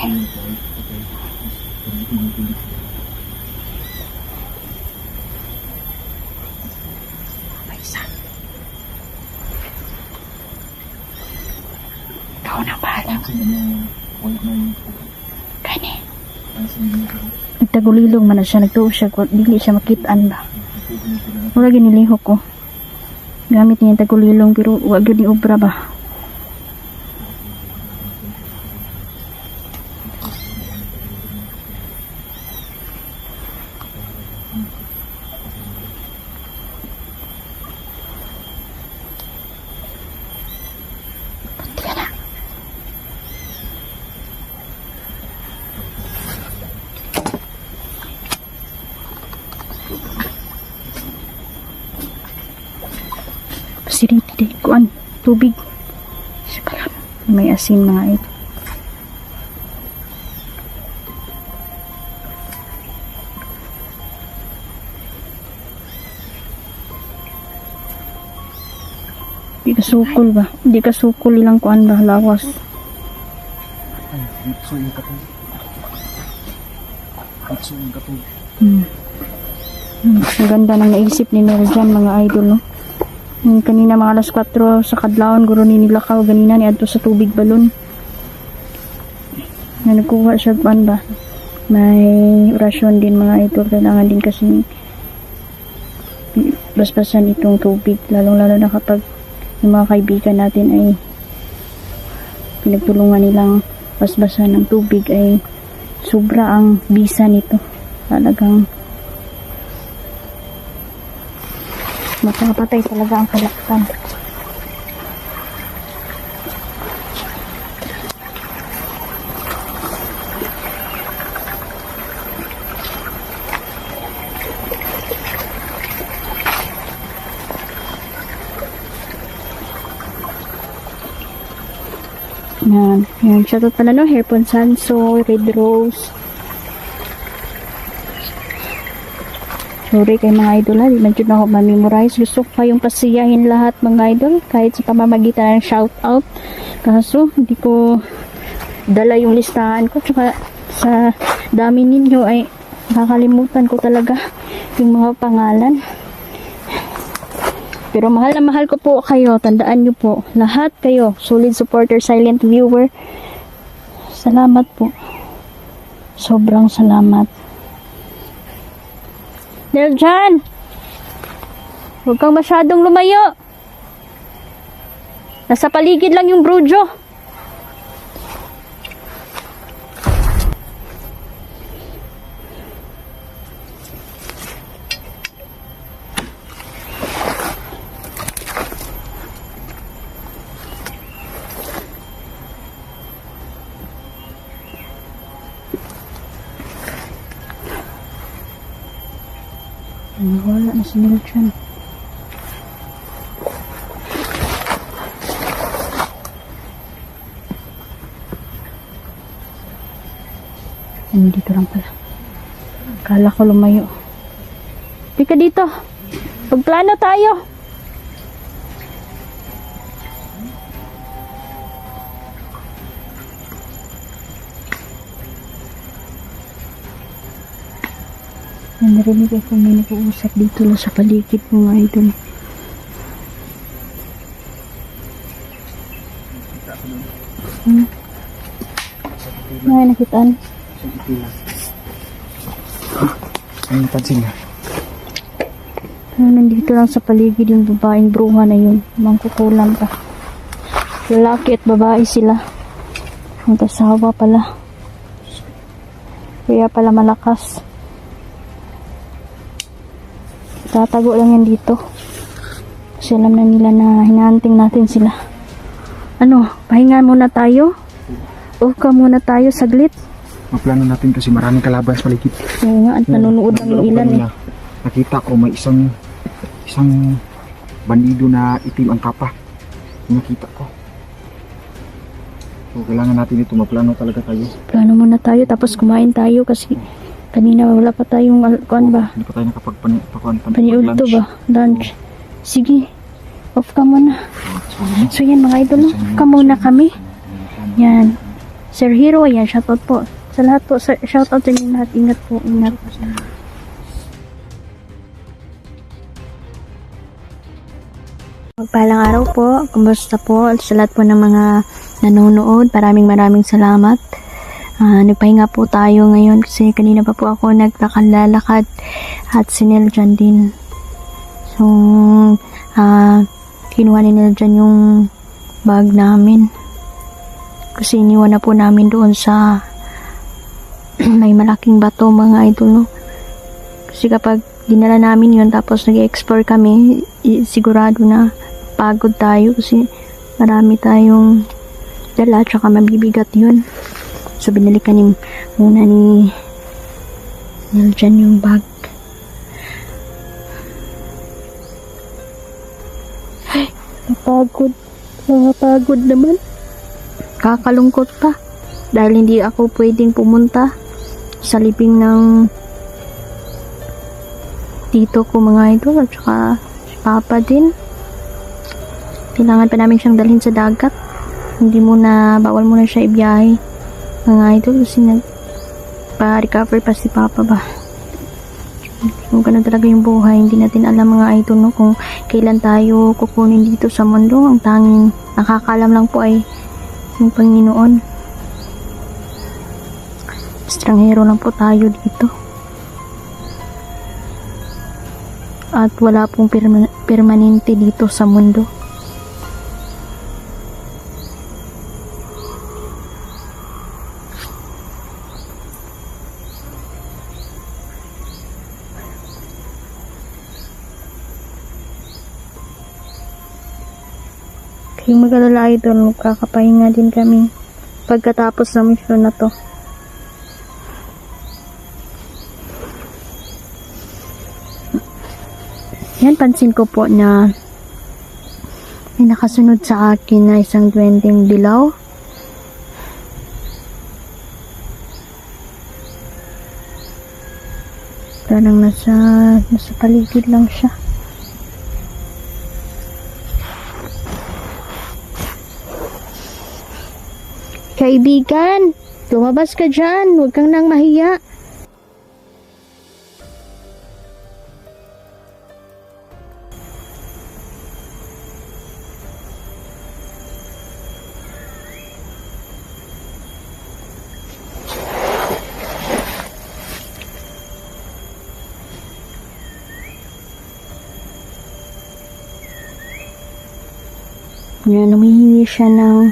Ikaw na bahala. Kani. Nagtagulilong man na siya. Nagtuo siya. Dili siya makitaan ba. Wala ginilihok ko. Gamit niya yung tagulilong pero wag yun ni obra ba. Facility day. Kuan, tubig. Saka may asin mga ito. Di ka sukol ba? Di ka sukol ilang kuan ba? Lawas. Itso yung katong. Itso yung katong. Ang ganda ng naisip ni Nel dyan, mga idol, no? Yung kanina mga alas 4 sa kadlawon, guro ni Nilakaw, ganina ni adto sa tubig balon. Na nagkuha siya, kuan ba? May orasyon din mga idol, kailangan din kasi basbasan itong tubig, lalong-lalo na kapag yung mga kaibigan natin ay pinagtulungan nilang basbasan ng tubig, ay sobra ang bisa nito. Talagang mapapatay talaga ang kalakpan. Yan. Shoutout pala, no? Hairpon Sanso, Red Rose. Sorry kay mga idol, ha? Di man dyan ako ma-memorize. Gusto ko kayong pasiyahin lahat mga idol, kahit sa pamamagitan ng shoutout. Kaso, hindi ko dala yung listahan ko. Tsaka sa dami ninyo ay nakakalimutan ko talaga yung mga pangalan. Pero mahal na mahal ko po kayo. Tandaan nyo po, lahat kayo, solid supporter, silent viewer. Salamat po. Sobrang salamat. Neljan! Huwag kang masyadong lumayo. Nasa paligid lang yung brujo. Wala na si Neljan. Dito lang pala. Kala ko lumayo. Di ka dito. Pagplano tayo. Narinig ako may nag-uusap dito lang sa paligid mga idol. May nakitaan. Ano napansin niya? Nandito lang sa paligid yung babaeng bruha na yun. Mangkukulam pa. Lalaki at babae sila. Ang kasawa pala. Kaya pala malakas. Tatago lang yan dito. Kasi alam na nila na hinahanting natin sila. Ano, pahinga muna tayo? Off ka muna tayo saglit. Maplano natin kasi maraming kalaban sa paligid. Oo nga, at nanonood lang yung ilan eh. Nakita ko may isang bandido na itim ang kapa. Nakita ko. So, kailangan natin ito. Maplano talaga tayo. Plano muna tayo, tapos kumain tayo kasi kanina wala pa tayong kuan ba? Hindi pa tayo nakapagpakuan. Paniulto ba? Lunch. Sige, off ka muna. So yan mga idol, off ka muna kami. Yan. Sir Hero, yan, shoutout po. Sa lahat po, shoutout sa inyo lahat. Ingat po, ingat. Magpalang araw po. Kumusta po sa lahat po ng mga nanonood. Maraming salamat. Nagpahinga po tayo ngayon kasi kanina pa po ako naglalakad at si Neljan din. So, kinuha ni Neljan yung bag namin. Kasi iniwan na po namin doon sa may malaking bato mga idol, no? Kasi kapag dinala namin yun tapos nag-explore kami, sigurado na pagod tayo kasi marami tayong dala tsaka mabibigat yun. So, binalikan muna ni Neljan yung bag. Napagod. Nakapagod naman. Kakalungkot pa. Dahil hindi ako pwedeng pumunta sa libing ng tito ko mga idol at saka si Papa din. Kailangan pa namin siyang dalhin sa dagat. Hindi muna, bawal muna siya ibiyahe mga idol kasi nagpa-recover pa si Papa ba. So, ganun talaga yung buhay. Hindi natin alam mga idol no, kung kailan tayo kukunin dito sa mundo. Ang tanging nakakaalam lang po ay yung Panginoon. Estranghero lang po tayo dito. At wala pong permanente dito sa mundo. Kaya mag-alala idol, kakapahinga din kami pagkatapos ng mission na to. Yan, pansin ko po na may nakasunod sa akin na isang duwendeng dilaw. Parang nasa paligid lang siya. Kaibigan, lumabas ka dyan. Huwag kang nang mahiya. Yan, humihingi siya ng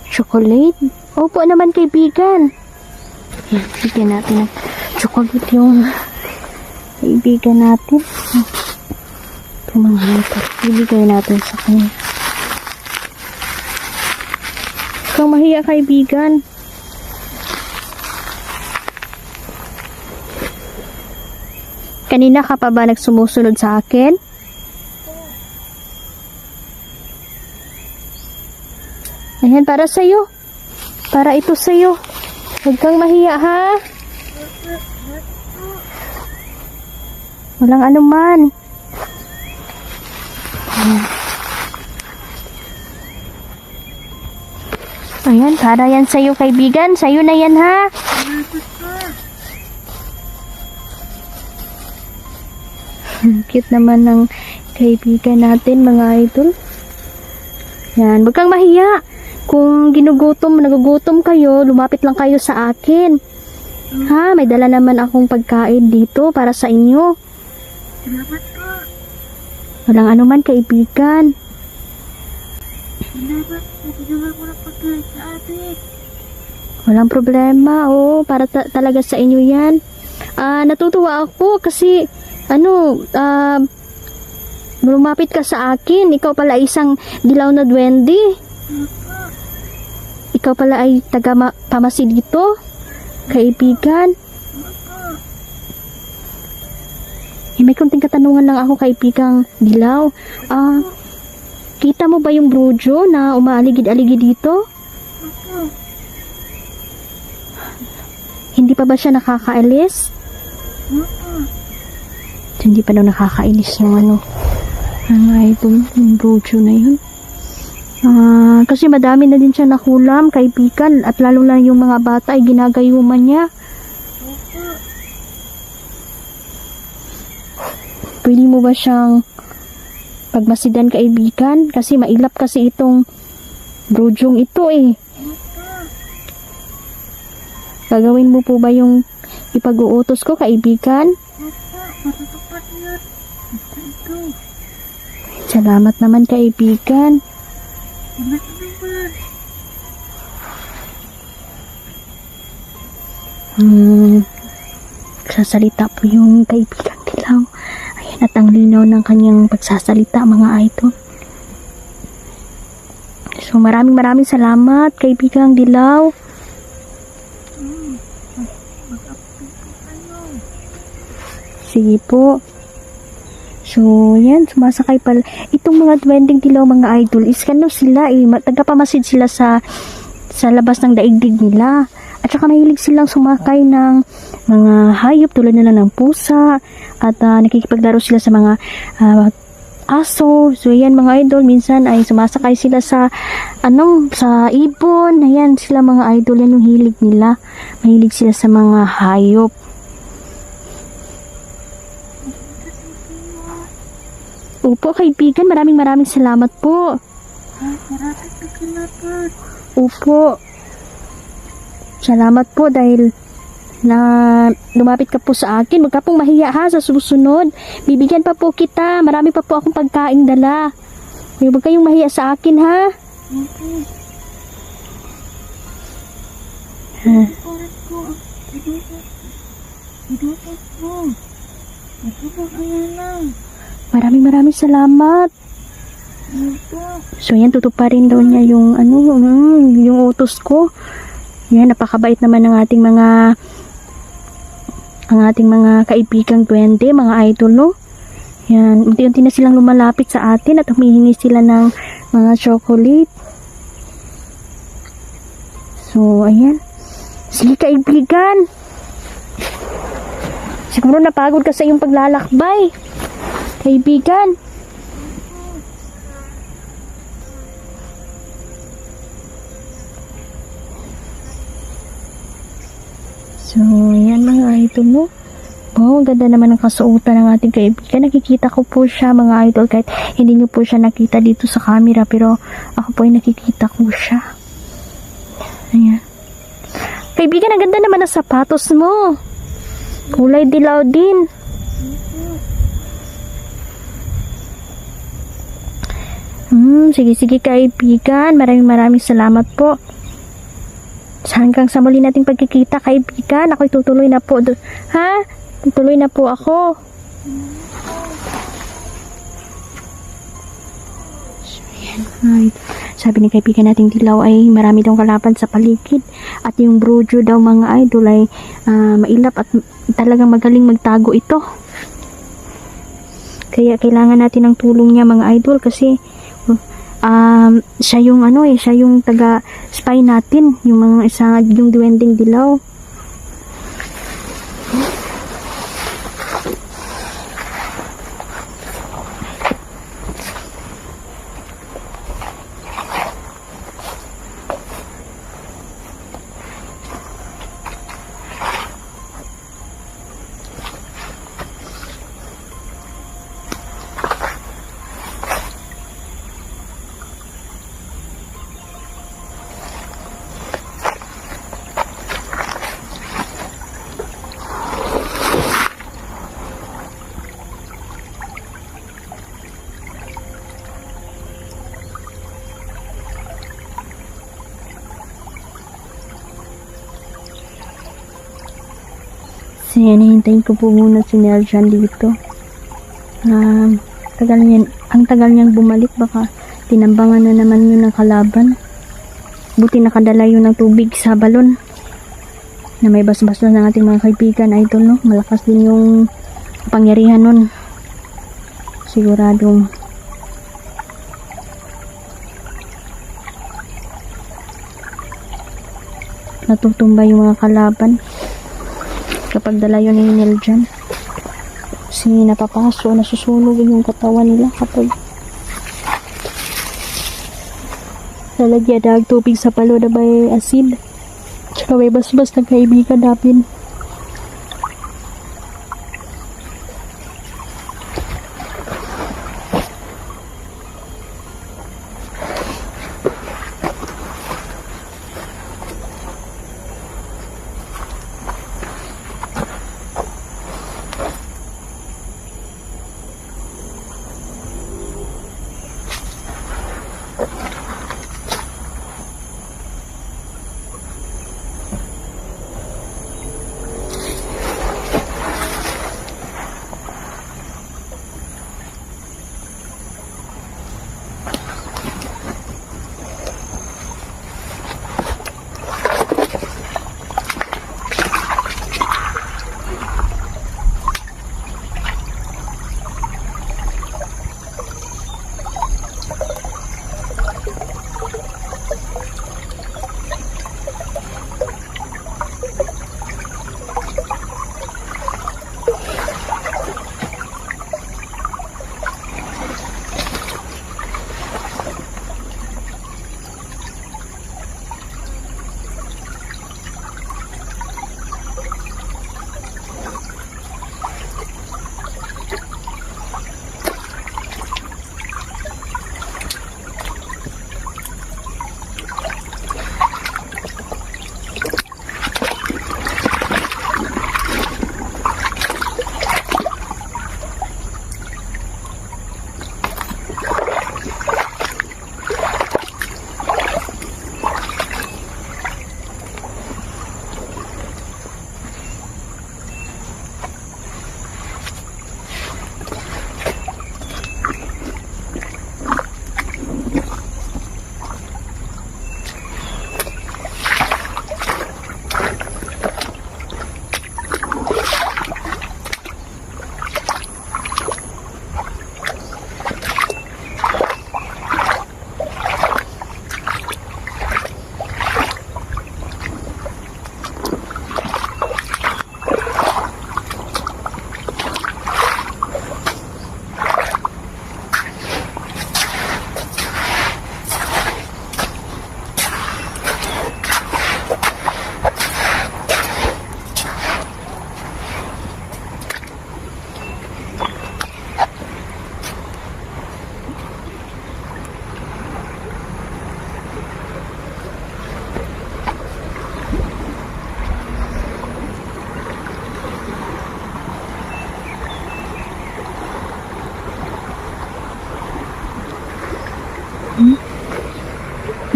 chocolate. Opo naman kaibigan. Yan, bigyan natin ng chocolate yung kaibigan natin. Ito mga ito. Ibigay natin sa kanya. Kung mahiya kaibigan. Kanina ka pa ba nagsumusunod sa akin? Ayan, para sa'yo. Para ito sa'yo. Huwag kang mahiya, ha? Walang anuman. Ayan, para yan sa'yo, kaibigan. Sa'yo na yan, ha? Cute naman ng kaibigan natin, mga idol. Yan, huwag kang mahiya. Kung nagugutom kayo, lumapit lang kayo sa akin. Ha, may dala naman akong pagkain dito para sa inyo. Salamat po. Walang anuman, kaibigan. Salamat. Naginawa ko ng pagkain sa atin. Walang problema, para talaga sa inyo yan. Natutuwa ako kasi, lumapit ka sa akin. Ikaw pala isang dilaw na duwende. Ikaw pala ay taga-pamasi dito, kaibigan. May kunting katanungan lang ako, kaibigang dilaw. Kita mo ba yung brojo na umaaligid-aligid dito? Hindi pa ba siya nakakaalis? Hindi pa daw nakakainis yung yung brojo na yun. Kasi madami na din siya nakulam, kaibigan, at lalo na yung mga bata ay ginagayuman niya. Pwede mo ba siyang pagmasidan, kaibigan? Kasi mailap kasi itong brojong ito eh. Gagawin mo po ba yung ipag-uutos ko, kaibigan? Salamat naman, kaibigan. Sasalita po yung kaibigang dilaw. Ayan, at ang linaw ng kanyang pagsasalita, mga idol. So maraming salamat, kaibigang dilaw. Sige po. So, yan, sumasakay pala. Itong mga duwending dilaw, mga idol, is kano sila eh, tagapamasid sila sa labas ng daigdig nila. At saka mahilig silang sumakay ng mga hayop tulad nila ng pusa at nakikipaglaro sila sa mga aso. So, yan mga idol, minsan ay sumasakay sila sa sa ibon. Ayan, sila mga idol, yan yung hilig nila. Mahilig sila sa mga hayop. Opo, kaibigan, maraming salamat po. Opo. Salamat po dahil na lumapit ka po sa akin. Huwag ka pong mahiya ha sa susunod. Bibigyan pa po kita. Marami pa po akong pagkain dala. Huwag kayong mahiya sa akin ha. Maraming salamat. So yan, tutuparin daw niya yung yung utos ko. Yan, napakabait naman ng ating mga kaibigang duwende, mga idol, no? Yan, unti-unti na silang lumalapit sa atin at humihingi sila ng mga chocolate. So, ayan. Sige, kaibigan. Siguro napagod ka sa iyong paglalakbay. Kaibigan. So, ayan mga idol mo. Wow, ang ganda naman ng kasuotan ng ating kaibigan. Nakikita ko po siya mga idol kahit hindi nyo po siya nakita dito sa camera, pero ako po ay nakikita ko siya. Ayan. Kaibigan, ang ganda naman ng sapatos mo. Kulay dilaw din. Sige kaibigan. Maraming salamat po. Hanggang sa muli nating pagkikita, kaibigan. Ako'y tutuloy na po. Ha? Tutuloy na po ako. So, yan. Sabi ni kaibigan nating dilaw ay marami daw kalaban sa paligid. At yung brojo daw mga idol ay mailap at talagang magaling magtago ito. Kaya kailangan natin ng tulong niya mga idol kasi siya yung siya yung taga spy natin, yung yung duwending dilaw. So yan, hintayin ko po muna si Neljan dito. Ang tagal niyang bumalik, baka tinambangan na naman yun ng kalaban. Buti nakadala yun ng tubig sa balon na may basbas ng ating mga kaibigan, idol, no? Malakas din yung pangyarihan nun. Siguradong natutumba yung mga kalaban kapag dala yun ni Neljan. Kasi napapaso, nasusunog yung katawan nila kapag lalagyan ng tubig sa palo na may asin. Tsaka may basbas ng kaibigan namin.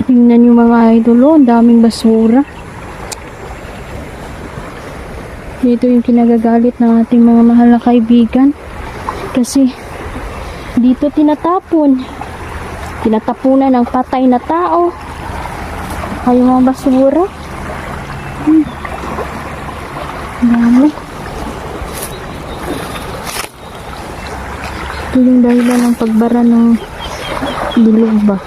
Tingnan nyo mga idol, oh, ang daming basura. Dito yung kinagagalit ng ating mga mahal na kaibigan. Kasi dito tinatapunan ng patay na tao. Ay mga basura. Dami. Ito yung dahilan ng pagbara ng bilog ba.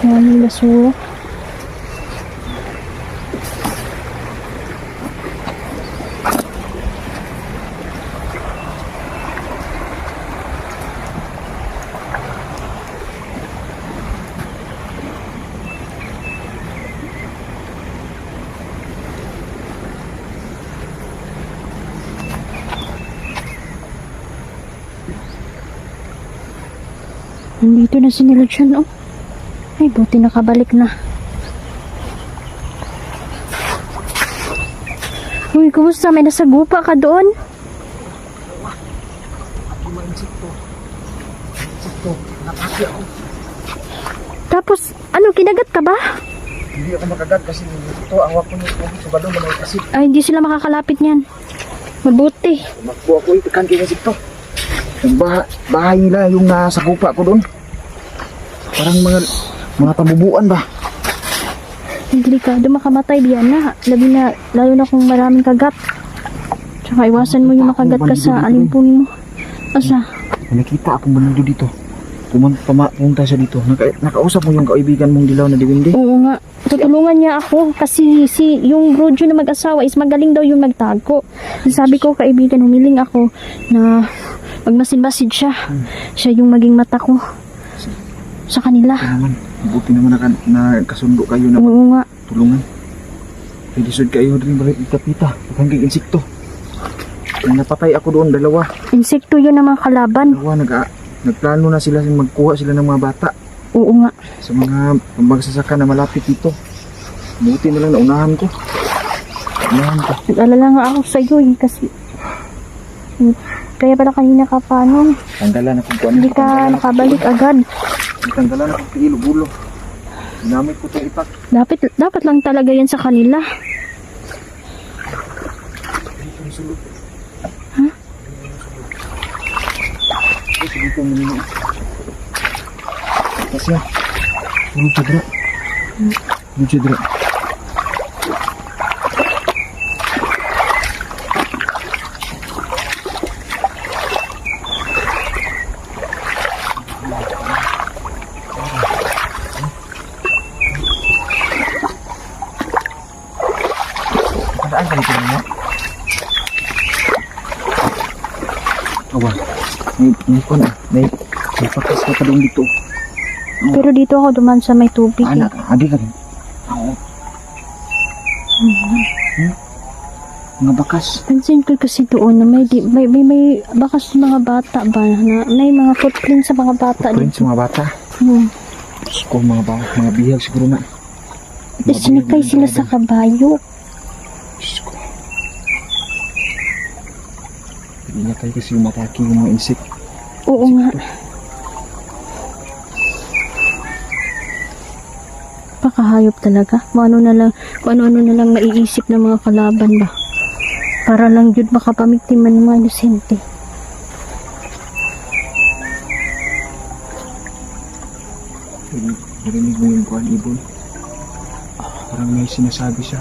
Daming basura. Nandito na si Nilotsan, oh. Ay, buti nakabalik na. Uy, kumusta? May nasagupa ka doon? Tapos, ano, kinagat ka ba? Hindi ako makagat kasi ito ang wako niyo sa balon na may asin. Ay, hindi sila makakalapit niyan. Mabuti. Tumakbo ako ipikan kay kasi ito. Yung bahay nila yung nasa gupa ko doon. Parang mga tabubuan ba? Delikado makamatay diyan na. Lalo na kung maraming kagat. Tsaka iwasan mo yung makagat ka sa alimpun mo. Asa? May nakita akong bandido dito. Pumunta siya dito. Nakausap mo yung kaibigan mong dilaw na diwindi. Oo nga. Tutulungan niya ako kasi yung Rojo na mag-asawa is magaling daw yung magtago. Sabi ko kaibigan, humiling ako na magmasid-masid siya. Siya yung maging mata ko sa kanila. Buti naman nakasundo kayo na Oo nga. tulungan. Pwede sud kayo rin balik itapita. Hanggang insekto. Nang napatay ako doon, dalawa. Insekto yun ang mga kalaban. Dalawa, nagplano na sila magkuha sila ng mga bata. Oo nga. Sa mga magsasaka na malapit dito. Buti na lang naunahan ko. Nag-alala nga ako sa iyo kasi kaya pala kanina ka paano. Tanggalan ako kuan. Hindi ka nakabalik agad. Tanggalan ako pilo-bulo. Ginamit ko itong ipak. Dapat lang talaga yan sa kanila. Ha? Dito mo nila. Kasi Lucidra. Lucidra. Saan ka dito mo? Awa. May pakas ka pa doon dito. Pero dito ako duman sa may tubig. Adi ka rin. Oo. Mga bakas. Pansin ko kasi doon na may bakas mga bata ba na may mga footprints sa mga bata Footprints dito. sa mga bata. Diyos ko, mga bihag siguro na. Sinikay sila sa kabayo. Diyos ko. Ingat tayo kasi umatake yung mga insect. Oo nga. Pakahayop talaga. Kung ano na lang maiisip ng mga kalaban ba. Para lang yun makapamiktiman ng mga inosente. Narinig mo yung kuhan, Ibon. Parang may sinasabi siya.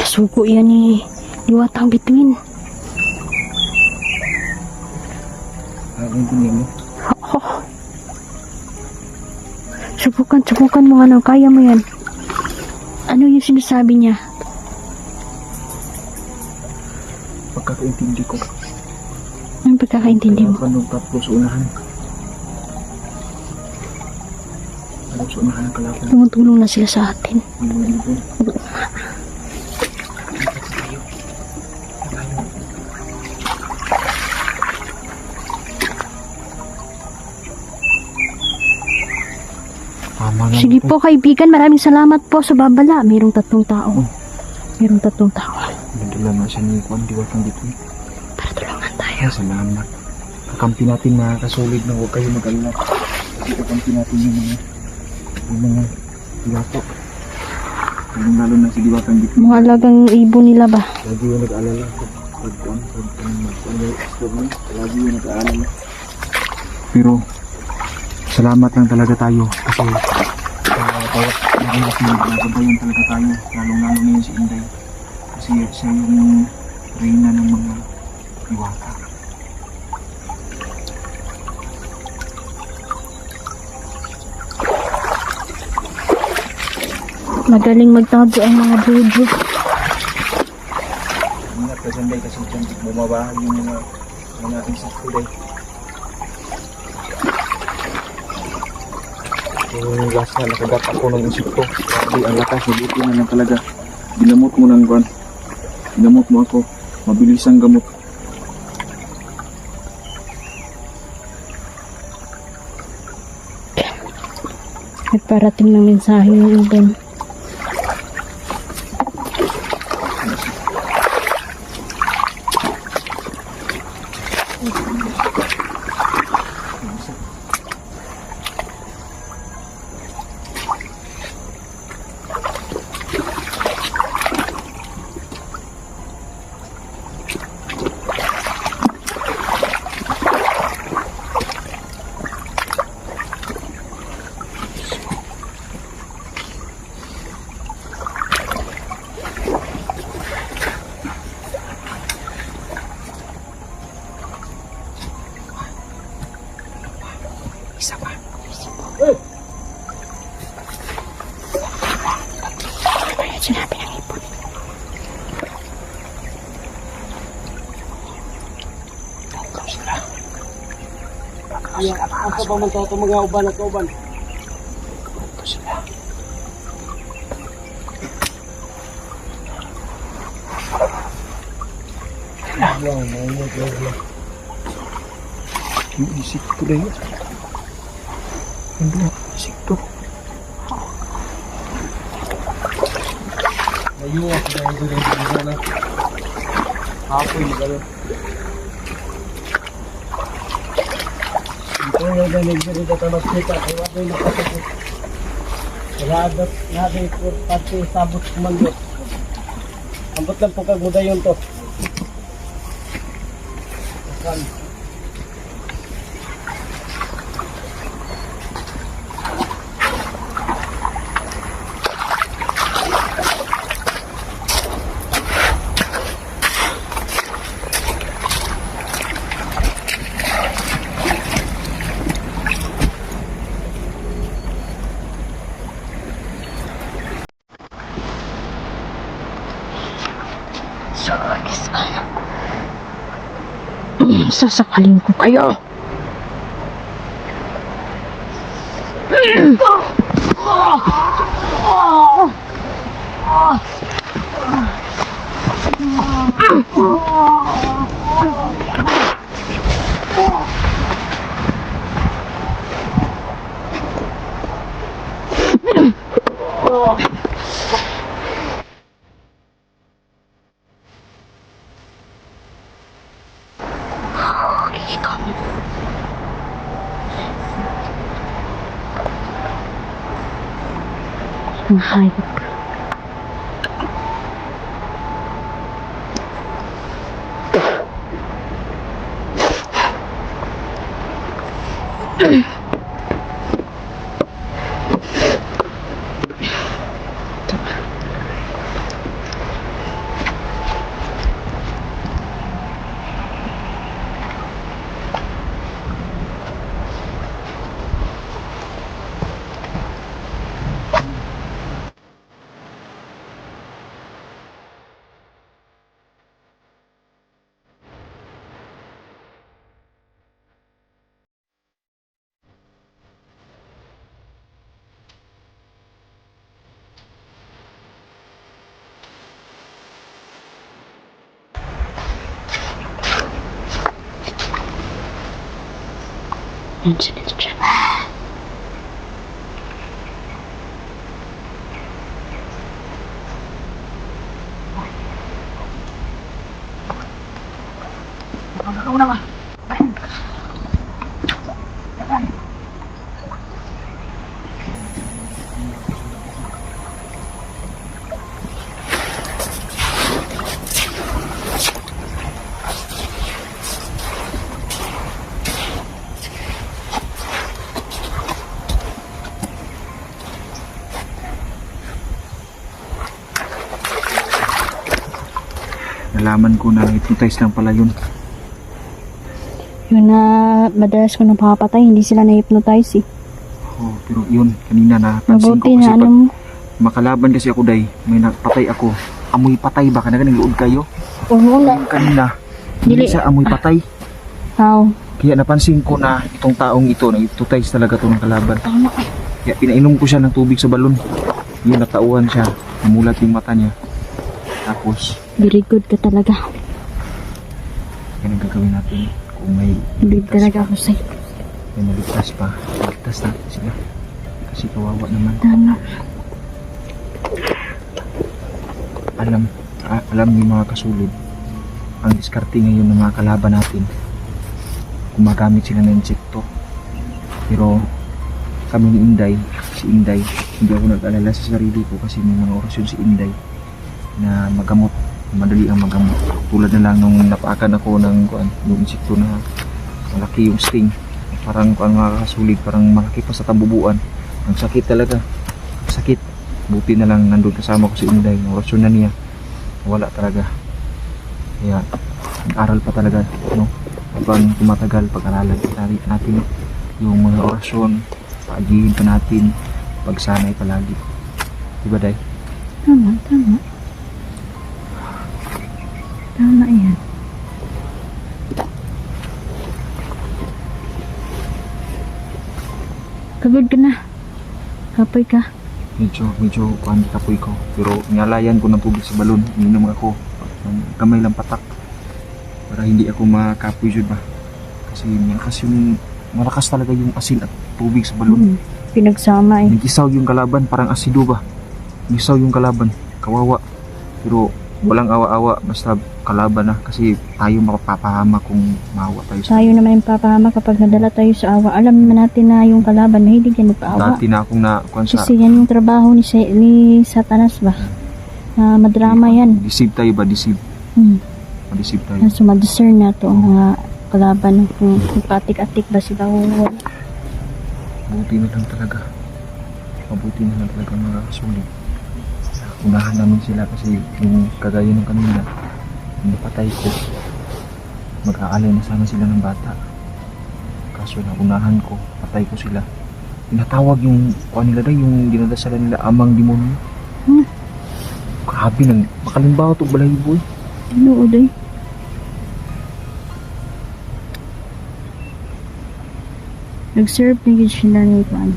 Suko yan ni Diwatang Bituin. Parang hindi mo. Subukan mo ano, kaya mo yan. Ano yung sinasabi niya? Pagkakaintindi ko. Anong pagkakaintindi mo? Anong tatlo sa unahan? Anong sa unahan ang kalaban? Tumutulong na sila sa atin. Yung Ibon. Tawagan Sige kita. po kaibigan, maraming salamat po sa babala. Mayroong 3 tao. Mayroong 3 tao. Nadala nga siya ni Juan, diwatang dito. Para tulungan tayo. Ay, salamat. Kakampi natin mga kasolid na huwag kayo mag-alala. Kasi kakampi natin yung mga diwato. Lalo na si diwatang dito. Mga alagang ibon nila ba? Lagi yung nag-aalala. Lagi yung nag-aalala. Pero, salamat lang talaga tayo. Kasi, nagabayan talaga tayo. Lalong-lalo na yun si Inday. Kasi siya yung reyna ng mga diwata. Magaling magtago ang mga bujo. Ingat ka dyan, Day, kasi dyan bumaba yung mga insekto, Day. Yung last na nakagat ako ng insekto. Grabe, ang lakas, mabuti na lang talaga. Ginamot mo ng Juan. Ginamot mo ako. Mabilis ang gamot. May parating ng mensahe ng ibon. Sinabi ng ibon. Asa ba man ito mga uban at uban? Yung insekto, Day. Hindi na, insekto. Ayuwa ko na yung dito na. Hapon na gano'n. Ito yung danig dito na magkita. Ay wala yung nakasapot. Lahat natin pati sabot kumando. Ambot lang po kagmuda yun to. Asan? Sasakalin ko kayo. Ang hayop. Yan si Mr. Nalaman ko na hypnotize lang pala yun. Yun na madalas ko napapatay, hindi sila na-hypnotize eh. Oh, pero yun, kanina napansin ko Mabuti kasi na ano pag mo. makalaban kasi ako day, may napatay ako. Amoy patay ba? Kanina luod kayo? Oo na. Kanina, Dili. hindi sa amoy patay. How? Kaya napansin ko na itong taong ito, na-hypnotize talaga to ng kalaban. Kaya pinainom ko siya ng tubig sa balon. Yun, natauhan siya. Namulat yung mata niya. Tapos, Very good ka talaga. yan ang gagawin natin. Kung may Believe talaga ako sa'yo. may naligtas pa, ligtas natin sila. Kasi kawawa naman. Tama. Alam niyo mga kasulid, ang diskarte ngayon ng mga kalaban natin, gumagamit sila ng insekto. Pero kami ni Inday, si Inday, hindi ako nag-alala sa sarili ko kasi may mga orasyon si Inday na magamot, madali ang magamot. Tulad na lang nung napaakan ako ng yung insekto na malaki yung sting. Parang mga kasulig, parang malaki pa sa tambubuan. Ang sakit talaga. Sakit. Buti na lang nandun kasama ko si Inday. Orasyon na niya. Wala talaga. Kaya nag-aral pa talaga, no? Habang tumatagal, pag-aralan natin yung mga orasyon, paagihin pa natin, pagsanay palagi. Diba, Day? Tama, tama. Tama yan. Kagod ka na. Kapoy ka. Medyo kuhan kapoy ko. Pero niyalayan ko ng tubig sa balon. Ininom ako. Ng kamay lang patak. Para hindi ako makapoy yun ba. Kasi malakas talaga yung asin at tubig sa balon. Pinagsama eh. Nagisaw yung kalaban, parang asido ba. Nagisaw yung kalaban. Kawawa. Pero walang awa-awa. Basta kalaban na. Kasi tayo mapapahama kung maawa tayo sa Tayo naman yung papahama kapag nadala tayo sa awa. Alam naman natin na yung kalaban mahilig yan magpaawa. dati na akong nakuhan sa Kasi yan yung trabaho ni Satanas ba? Madrama yan. deceive tayo ba? Deceive. Madeceive tayo. So, ma-discern na to ang mga kalaban. Kung patik-atik ba sila o wala. Buti na lang talaga. Mabuti na lang talaga mga kasulit. Unahan namin sila kasi yung kagaya ng kanina, yung napatay ko, mag-aalay na sana sila ng bata. Kaso na unahan ko, patay ko sila. Tinatawag yung kuha nila dahil yung dinadasalan nila amang demonyo. Grabe nang makalimbaw ito balahibo eh. Ano uday? Nag-serve na yun sila ni Juan.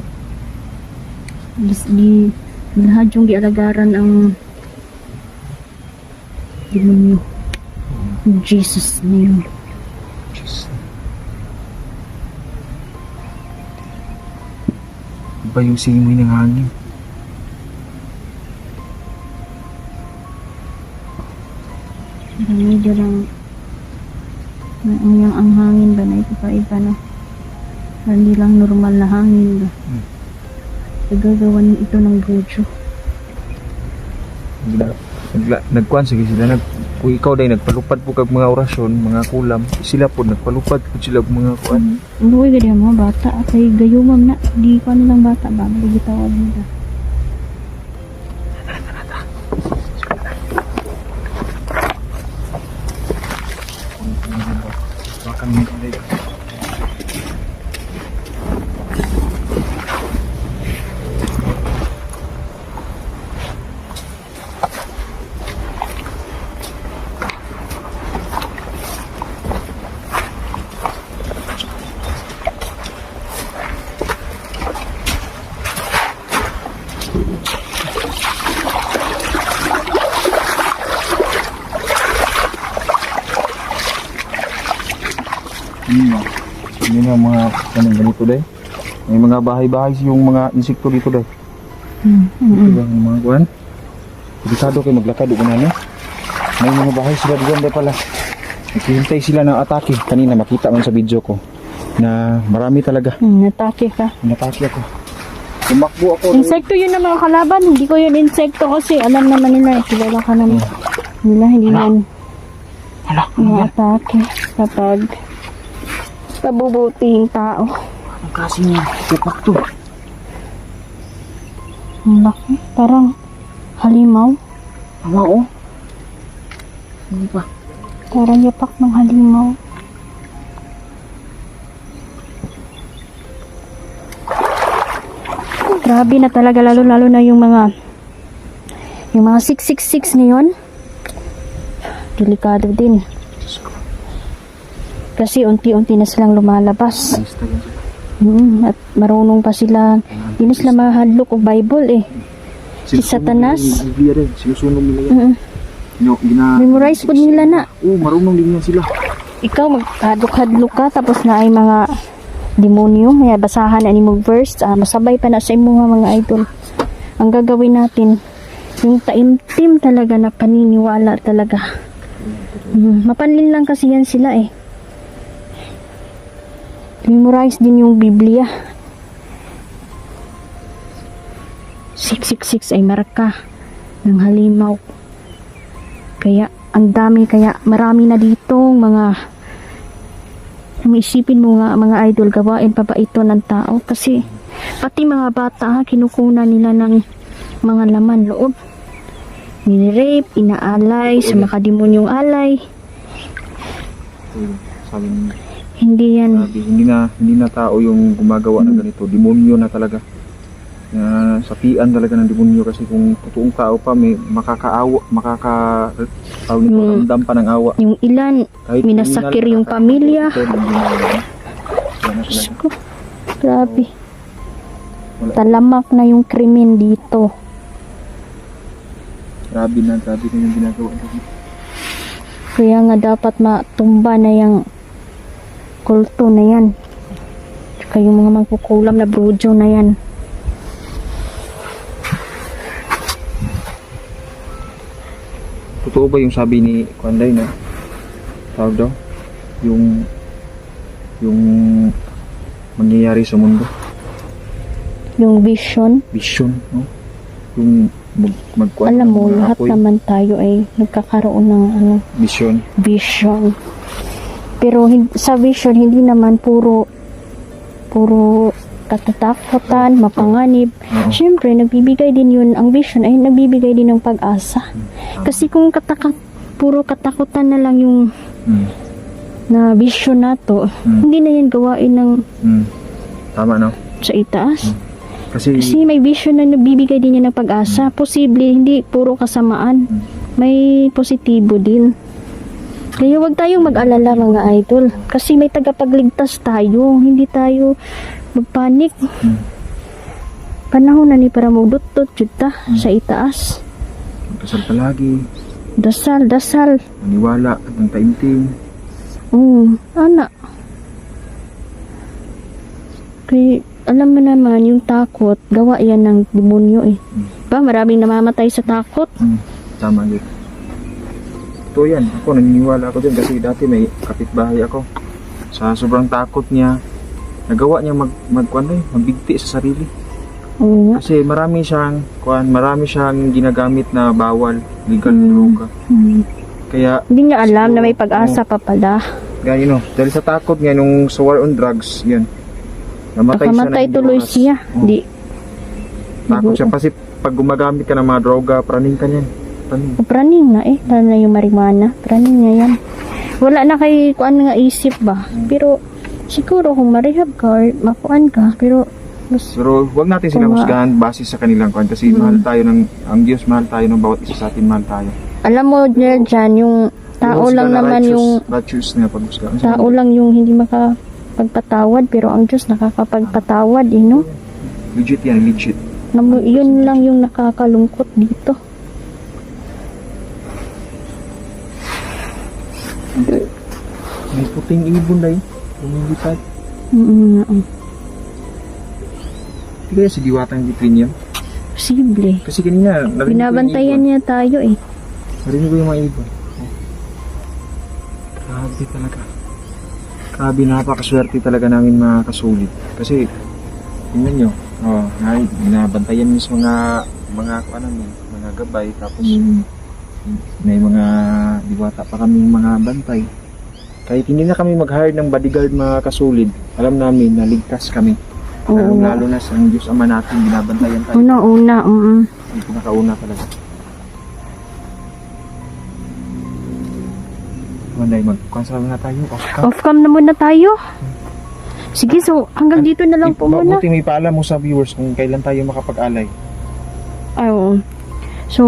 Lahat yung gialagaran ang demonyo. In Jesus' name. Diyos. Iba yung simoy ng hangin. Medyo lang ang hangin ba na ipa-iba no? Hindi lang normal na hangin ba? Nagagawan ito ng bojo. Nagkuhan sige sila kung ikaw dahil nagpalupad po kag mga orasyon, mga kulam, sila po nagpalupad po sila og mga kuan. Buhay ka mga bata kay gayumam na di ko nilang bata ba magitawag nila. Bakang mga yun yung mga anong ganito dahil. May mga bahay-bahay yung mga insekto dito dahil. Ito ba yung mga kuhan? Delikado kayo maglakad doon na. May mga bahay sila doon dahil pala. Naghihintay sila ng atake. Kanina makita man sa video ko na marami talaga. Natake ka. Natake ako. Tumakbo ako. Insekto yun na mga kalaban. Hindi ko yun insekto kasi alam naman nila. Kilala ka naman nila. Hindi yan atake kapag pabubuting tao. Ang kasi niya. Tupak to. Ang laki. Parang halimaw. Oo. Hindi pa. Parang yapak ng halimaw. Grabe na talaga, lalo-lalo na yung mga 666 ngayon. Delikado din. Kasi unti-unti na silang lumalabas. At marunong pa sila. Hindi na sila mahadlok o Bible eh. Si Satanas. Sinusunog nila yan. Memorize po nila na. Marunong din yan sila. Ikaw maghadlok-hadlok ka tapos na ay mga demonyo. May basahan na ni mo verse. Masabay pa na sa imo mga idol. Ang gagawin natin, yung taimtim talaga na paniniwala talaga. Mapanlin lang kasi yan sila eh. Memorize din yung Biblia. 666 ay marka ng halimaw. Kaya ang dami, kaya marami na ditong mga isipin mo nga mga idol, gawain pa ba ito ng tao? Kasi pati mga bata kinukunan nila ng mga laman loob. Nire-rape, inaalay sa makademonyong alay. Sabi niya. Hindi yan. Hindi na tao yung gumagawa ng ganito. Demonyo na talaga. Sapian talaga ng demonyo kasi kung totoong tao pa may ramdam pa ng awa. Yung ilan, Kahit minasakir criminal, yung pamilya. Yan Diyos na ko, grabe. Wala. Talamak na yung krimen dito. Grabe na yung ginagawa nila. Kaya nga dapat matumba na yung kulto na yan. Tsaka yung mga magkukulam na brojo na yan. Totoo ba yung sabi ni Kwanday na tawag daw? Yung mangyayari sa mundo? Yung vision. Vision, no? Yung Alam mo, lahat naman tayo ay nagkakaroon ng vision. Pero sa vision, hindi naman puro katatakutan, mapanganib. Siyempre, nagbibigay din yun, ang vision ay nagbibigay din ng pag-asa. Kasi kung puro katakutan na lang yung na vision nato, hindi na yan gawain ng tama, no? sa itaas. Kasi may vision na nagbibigay din yan ng pag-asa. Posible, hindi puro kasamaan. May positibo din. Kaya wag tayong mag-alala mga idol. Kasi may tagapagligtas tayo. Hindi tayo magpanik. Panahon na ni para magdutot juta sa itaas. Dasal palagi. Dasal. Maniwala at ng taimtim. Anak. Kaya alam mo naman, yung takot, gawa yan ng demonyo eh. Maraming namamatay sa takot. Tama yun. Ito yan. Ako naniniwala ako dyan kasi dati may kapitbahay ako. Sa sobrang takot niya, nagawa niya magbigti sa sarili. Oo nga. Kasi marami siyang ginagamit na bawal, legal na droga. Kaya Hindi niya alam na may pag-asa pa pala. ganyan, no? Dahil sa takot niya nung sa war on drugs, yun. Nakamatay tuloy siya. Di. Takot siya kasi pag gumagamit ka ng mga droga, praning ka niyan. Praning na eh. Lalo na yung marijuana. Praning na yan. Wala na kay kuan nga isip ba. Pero siguro kung marehab ka or makuan ka. Pero huwag natin silang husgahan base sa kanilang kuan kasi mahal tayo ang Diyos, mahal tayo ng bawat isa sa atin, mahal tayo. alam mo dyan, yung tao lang naman yung righteous na paghusgahan. tao lang yung hindi makapagpatawad. Pero ang Diyos nakakapagpatawad eh, no? Legit yan, legit. Yun lang yung nakakalungkot dito. May puting ibon na yun. Lumilipad. Hindi kaya si Diwatang Ditrin yan? Posible. Kasi kanina, Binabantayan niya tayo eh. Narinig ko yung mga ibon. Grabe. Swerte talaga. Grabe, napakaswerte talaga namin mga kasulit. Kasi, tingnan nyo, binabantayan nyo sa mga gabay, tapos may mga diwata pa kaming mga bantay. Kahit hindi na kami mag-hire ng bodyguard mga kasulid, alam namin na ligtas kami. Lalo na sa Diyos Ama natin, binabantayan tayo. Una. Yung pinakauna talaga. Manday, magkansala na tayo. Off-cam na muna tayo. Sige, so hanggang dito na lang po muna. Buti may paalam mo sa viewers kung kailan tayo makapag-alay. Ay, oo. So,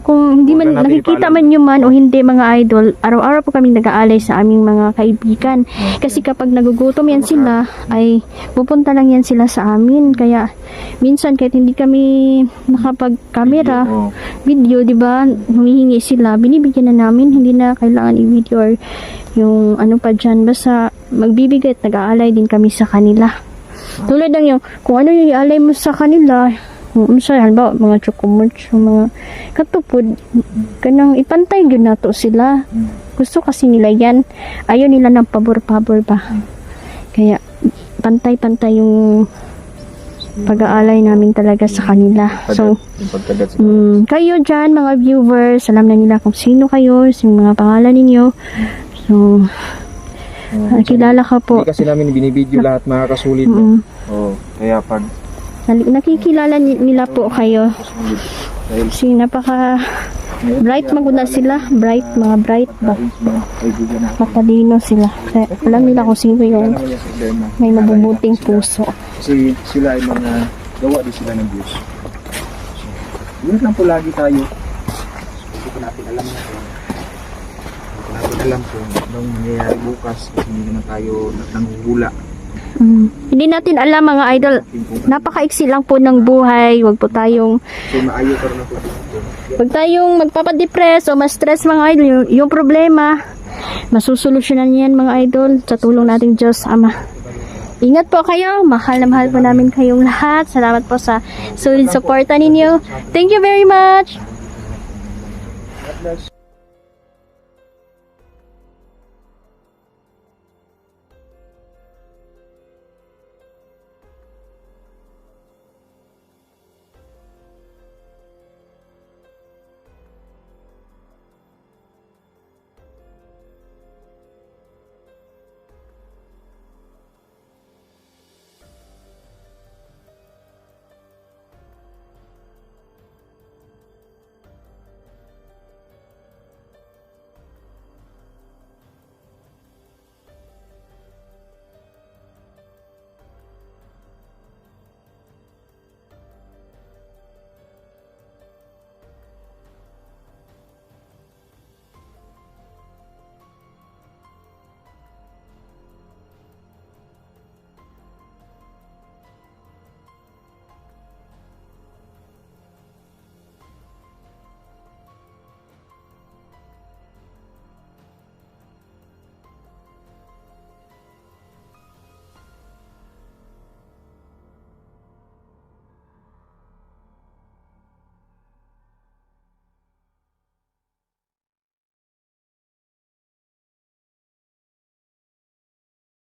kung hindi man Huwag na natin nakikita ipaalam. man nyo man o hindi mga idol, araw-araw po kaming nag-aalay sa aming mga kaibigan. Kasi kapag nagugutom yan sila, ay pupunta lang yan sila sa amin. Kaya, minsan kahit hindi kami nakapag-camera, Oo. video, di ba, humihingi sila, binibigyan na namin, hindi na kailangan i-video or yung ano pa dyan, basta magbibigay at nag-aalay din kami sa kanila. Tulad ng yung, kung ano yung i-alay mo sa kanila, halimbawa, mga chocomuch, mga katupod, kanang ipantay yun na to sila. Gusto kasi nila yan. Ayaw nila ng pabor-pabor ba. Kaya, pantay-pantay yung pag-aalay namin talaga sa kanila. So, Yung pagkagat sa kayo dyan, mga viewers, alam na nila kung sino kayo, yung mga pangalan ninyo. So, kilala ka po. Hindi kasi namin binibideo lahat mga kasulit. Oo. Kaya pag Nakikilala nila po kayo. dahil Kasi napaka bright maguna sila. Mga bright ba? mga kaibigan natin. Matalino sila. Kaya alam nila kung sino yung Alam mo yung problema. may mabubuting puso. Kasi sila ay mga gawa din sila ng Diyos. So, yun lang po lagi tayo. Hindi ko natin alam kung anong mangyayari bukas kasi hindi naman tayo nanghula. Hindi natin alam mga idol. Napakaiksi lang po ng buhay. Huwag po tayong So maayo pa rin ako dito. Huwag tayong magpapadepress o ma-stress mga idol. Yung problema, masusolusyonan yan mga idol sa tulong nating Diyos Ama. Ingat po kayo. Mahal na mahal po namin kayong lahat. Salamat po sa solid suporta ninyo. Thank you very much. God bless.